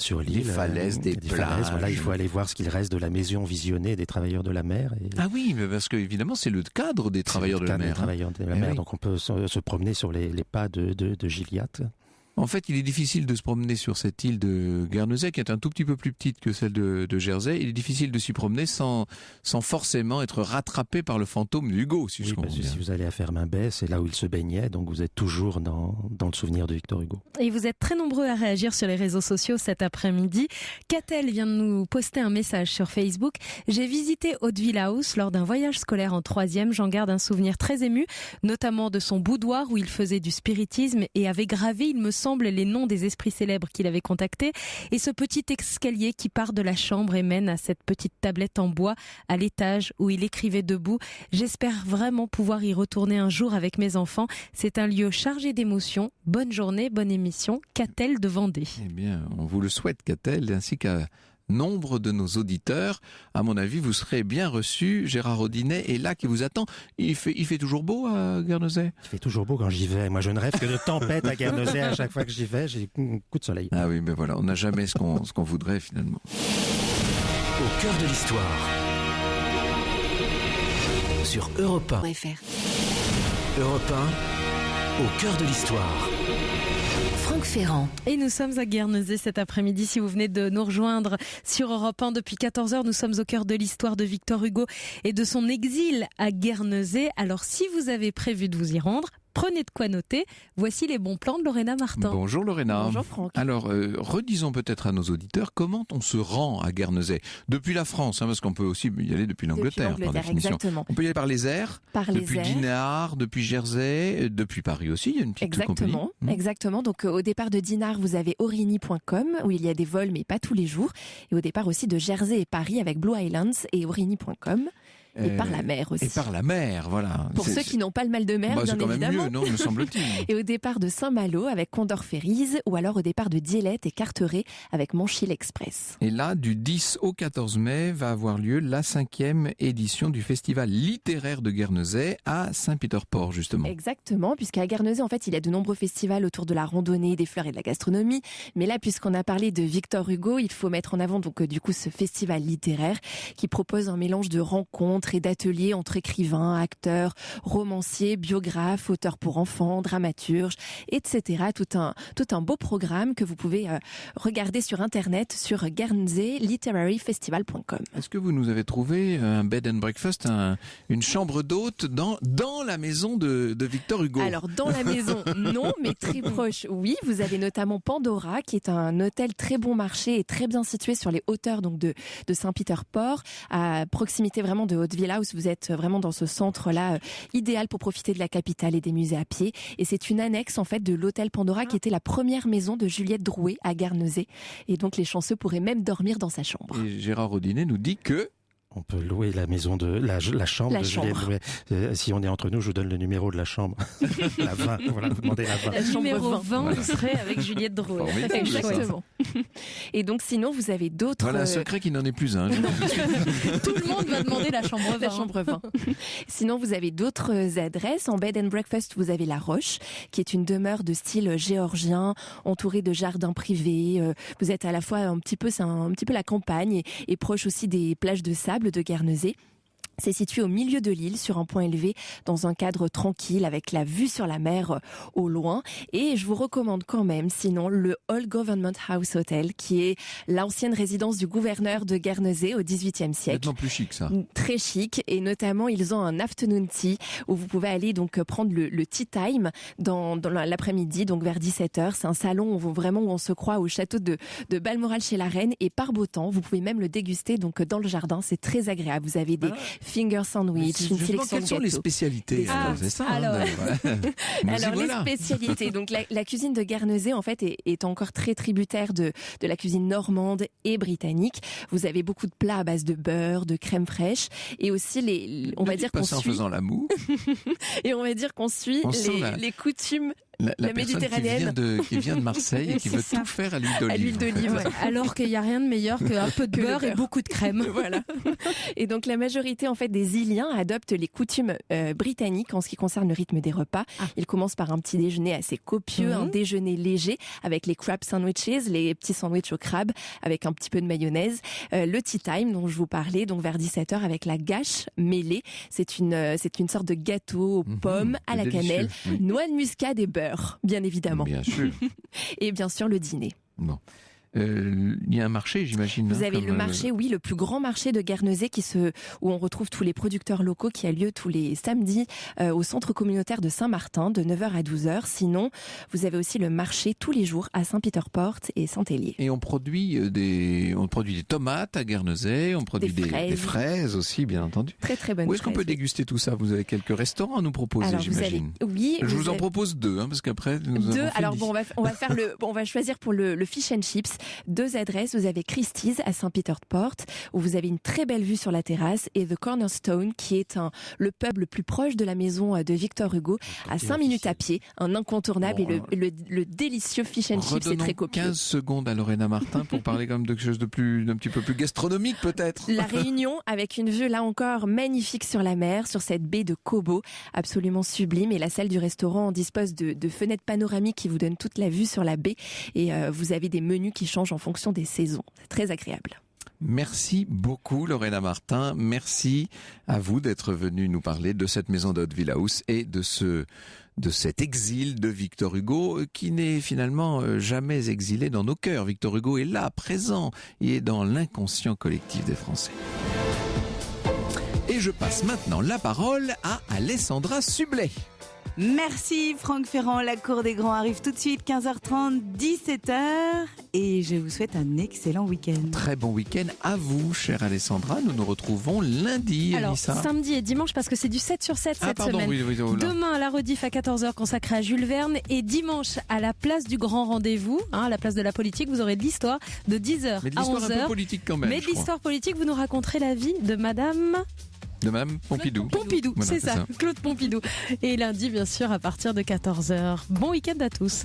sur l'île. Des falaises, des plages. Voilà, il faut aller voir ce qu'il reste de la maison visionnée des travailleurs de la mer. Ah oui, mais parce que évidemment, c'est le cadre des travailleurs de la mer. Oui. Donc on peut se promener sur les pas de Gilliatt. En fait, il est difficile de se promener sur cette île de Guernesey, qui est un tout petit peu plus petite que celle de Jersey. Il est difficile de s'y promener sans forcément être rattrapé par le fantôme d'Hugo, si je comprends bien. Si vous allez à Fermain-Bay, c'est là où il se baignait, donc vous êtes toujours dans le souvenir de Victor Hugo. Et vous êtes très nombreux à réagir sur les réseaux sociaux cet après-midi. Catel vient de nous poster un message sur Facebook. J'ai visité Hauteville House lors d'un voyage scolaire en 3e. J'en garde un souvenir très ému, notamment de son boudoir où il faisait du spiritisme et avait gravé, il me semble, ensemble les noms des esprits célèbres qu'il avait contactés et ce petit escalier qui part de la chambre et mène à cette petite tablette en bois à l'étage où il écrivait debout. J'espère vraiment pouvoir y retourner un jour avec mes enfants. C'est un lieu chargé d'émotions. Bonne journée, bonne émission. Catel de Vendée. Eh bien, on vous le souhaite, Catel, ainsi qu'à nombre de nos auditeurs. À mon avis, vous serez bien reçus. Gérard Audinet est là qui vous attend. Il fait toujours beau à Guernesey? Il fait toujours beau quand j'y vais. Moi, je ne rêve que de tempête à Guernesey. À chaque fois que j'y vais, j'ai un coup de soleil. Ah oui, mais voilà, on n'a jamais ce qu'on voudrait finalement. Au cœur de l'histoire. Sur Europe 1. Europe 1, au cœur de l'histoire. Franck Ferrand. Et nous sommes à Guernesey cet après-midi. Si vous venez de nous rejoindre sur Europe 1 depuis 14h, nous sommes au cœur de l'histoire de Victor Hugo et de son exil à Guernesey. Alors si vous avez prévu de vous y rendre, prenez de quoi noter. Voici les bons plans de Lorena Martin. Bonjour Lorena. Bonjour Franck. Alors, redisons peut-être à nos auditeurs comment on se rend à Guernesey. Depuis la France, parce qu'on peut aussi y aller depuis l'Angleterre, par définition. Exactement. On peut y aller par les airs, depuis Dinard, depuis Jersey, depuis Paris aussi, il y a une petite compagnie. Exactement. Donc au départ de Dinard, vous avez Aurigny.com où il y a des vols mais pas tous les jours. Et au départ aussi de Jersey et Paris avec Blue Islands et Aurigny.com. Et par la mer aussi. Et par la mer, voilà. Pour ceux qui n'ont pas le mal de mer, bien évidemment. C'est quand même mieux, non, me semble-t-il. Et au départ de Saint-Malo avec Condor Ferries, ou alors au départ de Dielette et Carteret avec Montchil Express. Et là, du 10 au 14 mai, va avoir lieu la 5e édition du Festival littéraire de Guernesey à Saint-Peter-Port, justement. Exactement, puisqu'à Guernesey, en fait, il y a de nombreux festivals autour de la randonnée, des fleurs et de la gastronomie. Mais là, puisqu'on a parlé de Victor Hugo, il faut mettre en avant donc du coup ce festival littéraire qui propose un mélange de rencontres et d'ateliers entre écrivains, acteurs, romanciers, biographes, auteurs pour enfants, dramaturges, etc. Tout un beau programme que vous pouvez regarder sur Internet sur guernseylitteraryfestival.com. Est-ce que vous nous avez trouvé un bed and breakfast, une chambre d'hôte dans la maison de Victor Hugo? Alors, dans la maison, non, mais très proche, oui. Vous avez notamment Pandora, qui est un hôtel très bon marché et très bien situé sur les hauteurs donc de Saint-Peter-Port, à proximité vraiment de Haute Villa, où vous êtes vraiment dans ce centre-là, idéal pour profiter de la capitale et des musées à pied. Et c'est une annexe, en fait, de l'hôtel Pandora, qui était la première maison de Juliette Drouet à Guernesey. Et donc, les chanceux pourraient même dormir dans sa chambre. Et Gérard Audinet nous dit que on peut louer la maison de la chambre de Juliette Drouet. Si on est entre nous, je vous donne le numéro de la chambre. La 20, voilà, vous demandez la 20. La chambre numéro 20, voilà. Vous serez avec Juliette Drouet. Exactement. Et donc sinon, vous avez d'autres... Voilà un secret qui n'en est plus un. Tout le monde va demander la chambre 20. La chambre 20. Sinon, vous avez d'autres adresses. En bed and breakfast, vous avez La Roche, qui est une demeure de style géorgien, entourée de jardins privés. Vous êtes à la fois c'est un petit peu la campagne et proche aussi des plages de sable de Guernesey. C'est situé au milieu de l'île, sur un point élevé, dans un cadre tranquille, avec la vue sur la mer au loin. Et je vous recommande quand même, sinon, le Old Government House Hotel, qui est l'ancienne résidence du gouverneur de Guernesey au XVIIIe siècle. Nettement plus chic, ça. Très chic. Et notamment, ils ont un afternoon tea, où vous pouvez aller donc prendre le tea time dans l'après-midi, donc vers 17h. C'est un salon où on se croit au château de Balmoral chez la reine. Et par beau temps, vous pouvez même le déguster donc dans le jardin. C'est très agréable. Vous avez des finger sandwich, une sélection de gâteaux. Quelles sont les spécialités? C'est ça. Alors les spécialités. Donc la cuisine de Guernesey en fait est encore très tributaire de la cuisine normande et britannique. Vous avez beaucoup de plats à base de beurre, de crème fraîche et aussi on va dire qu'on suit en faisant la moue. Et on va dire qu'on suit les coutumes. La méditerranéenne qui vient de Marseille et qui veut tout faire à l'huile d'olive. Ouais. Alors qu'il n'y a rien de meilleur qu'un peu de beurre et beaucoup de crème. Voilà. Et donc la majorité en fait des Iliens adoptent les coutumes britanniques en ce qui concerne le rythme des repas. Ils commencent par un petit déjeuner assez copieux, un déjeuner léger avec les crab sandwiches, les petits sandwichs au crabe avec un petit peu de mayonnaise. Le tea time dont je vous parlais, donc vers 17h avec la gâche mêlée. C'est une sorte de gâteau aux pommes, à la cannelle, noix de muscade et beurre. Bien évidemment. Bien sûr. Et bien sûr le dîner. Bon. il y a un marché, j'imagine. Vous avez le marché, oui, le plus grand marché de Guernesey où on retrouve tous les producteurs locaux qui a lieu tous les samedis au centre communautaire de Saint-Martin de 9h à 12h. Sinon, vous avez aussi le marché tous les jours à Saint-Peter-Port et Saint-Hélier. Et on produit des tomates à Guernesey, on produit des fraises aussi, bien entendu. Très très bonnes. Où est-ce qu'on peut déguster tout ça? Vous avez quelques restaurants à nous proposer, j'imagine. Oui. Je vous en propose 2, parce qu'après nous avons Alors bon, on va choisir pour le fish and chips. 2 adresses. Vous avez Christie's à Saint-Peter-Port où vous avez une très belle vue sur la terrasse, et The Cornerstone qui est le pub le plus proche de la maison de Victor Hugo à 5 minutes à pied, un incontournable, et le délicieux fish and chips est très copieux. 15 secondes à Lorena Martin pour parler quand même de quelque chose d'un petit peu plus gastronomique peut-être. La Réunion avec une vue là encore magnifique sur la mer, sur cette baie de Kobo, absolument sublime, et la salle du restaurant dispose de fenêtres panoramiques qui vous donnent toute la vue sur la baie, et vous avez des menus qui changent en fonction des saisons. C'est très agréable. Merci beaucoup Lorena Martin, merci à vous d'être venue nous parler de cette maison de Hauteville House et de cet exil de Victor Hugo qui n'est finalement jamais exilé dans nos cœurs. Victor Hugo est là, présent, il est dans l'inconscient collectif des Français. Et je passe maintenant la parole à Alessandra Sublet. Merci Franck Ferrand, la Cour des Grands arrive tout de suite, 15h30, 17h, et je vous souhaite un excellent week-end. Très bon week-end à vous, chère Alessandra. Nous nous retrouvons lundi, alors, Anissa. Samedi et dimanche, parce que c'est du 7 sur 7 cette semaine. Oui, demain, à la rediff à 14h consacrée à Jules Verne, et dimanche, à la place du grand rendez-vous, à la place de la politique, vous aurez de l'histoire de 10h à 11h. Mais de l'histoire un peu politique quand même. Mais de l'histoire politique, vous nous raconterez la vie de Madame Pompidou. Pompidou, voilà, c'est ça, Claude Pompidou. Et lundi, bien sûr, à partir de 14h. Bon week-end à tous.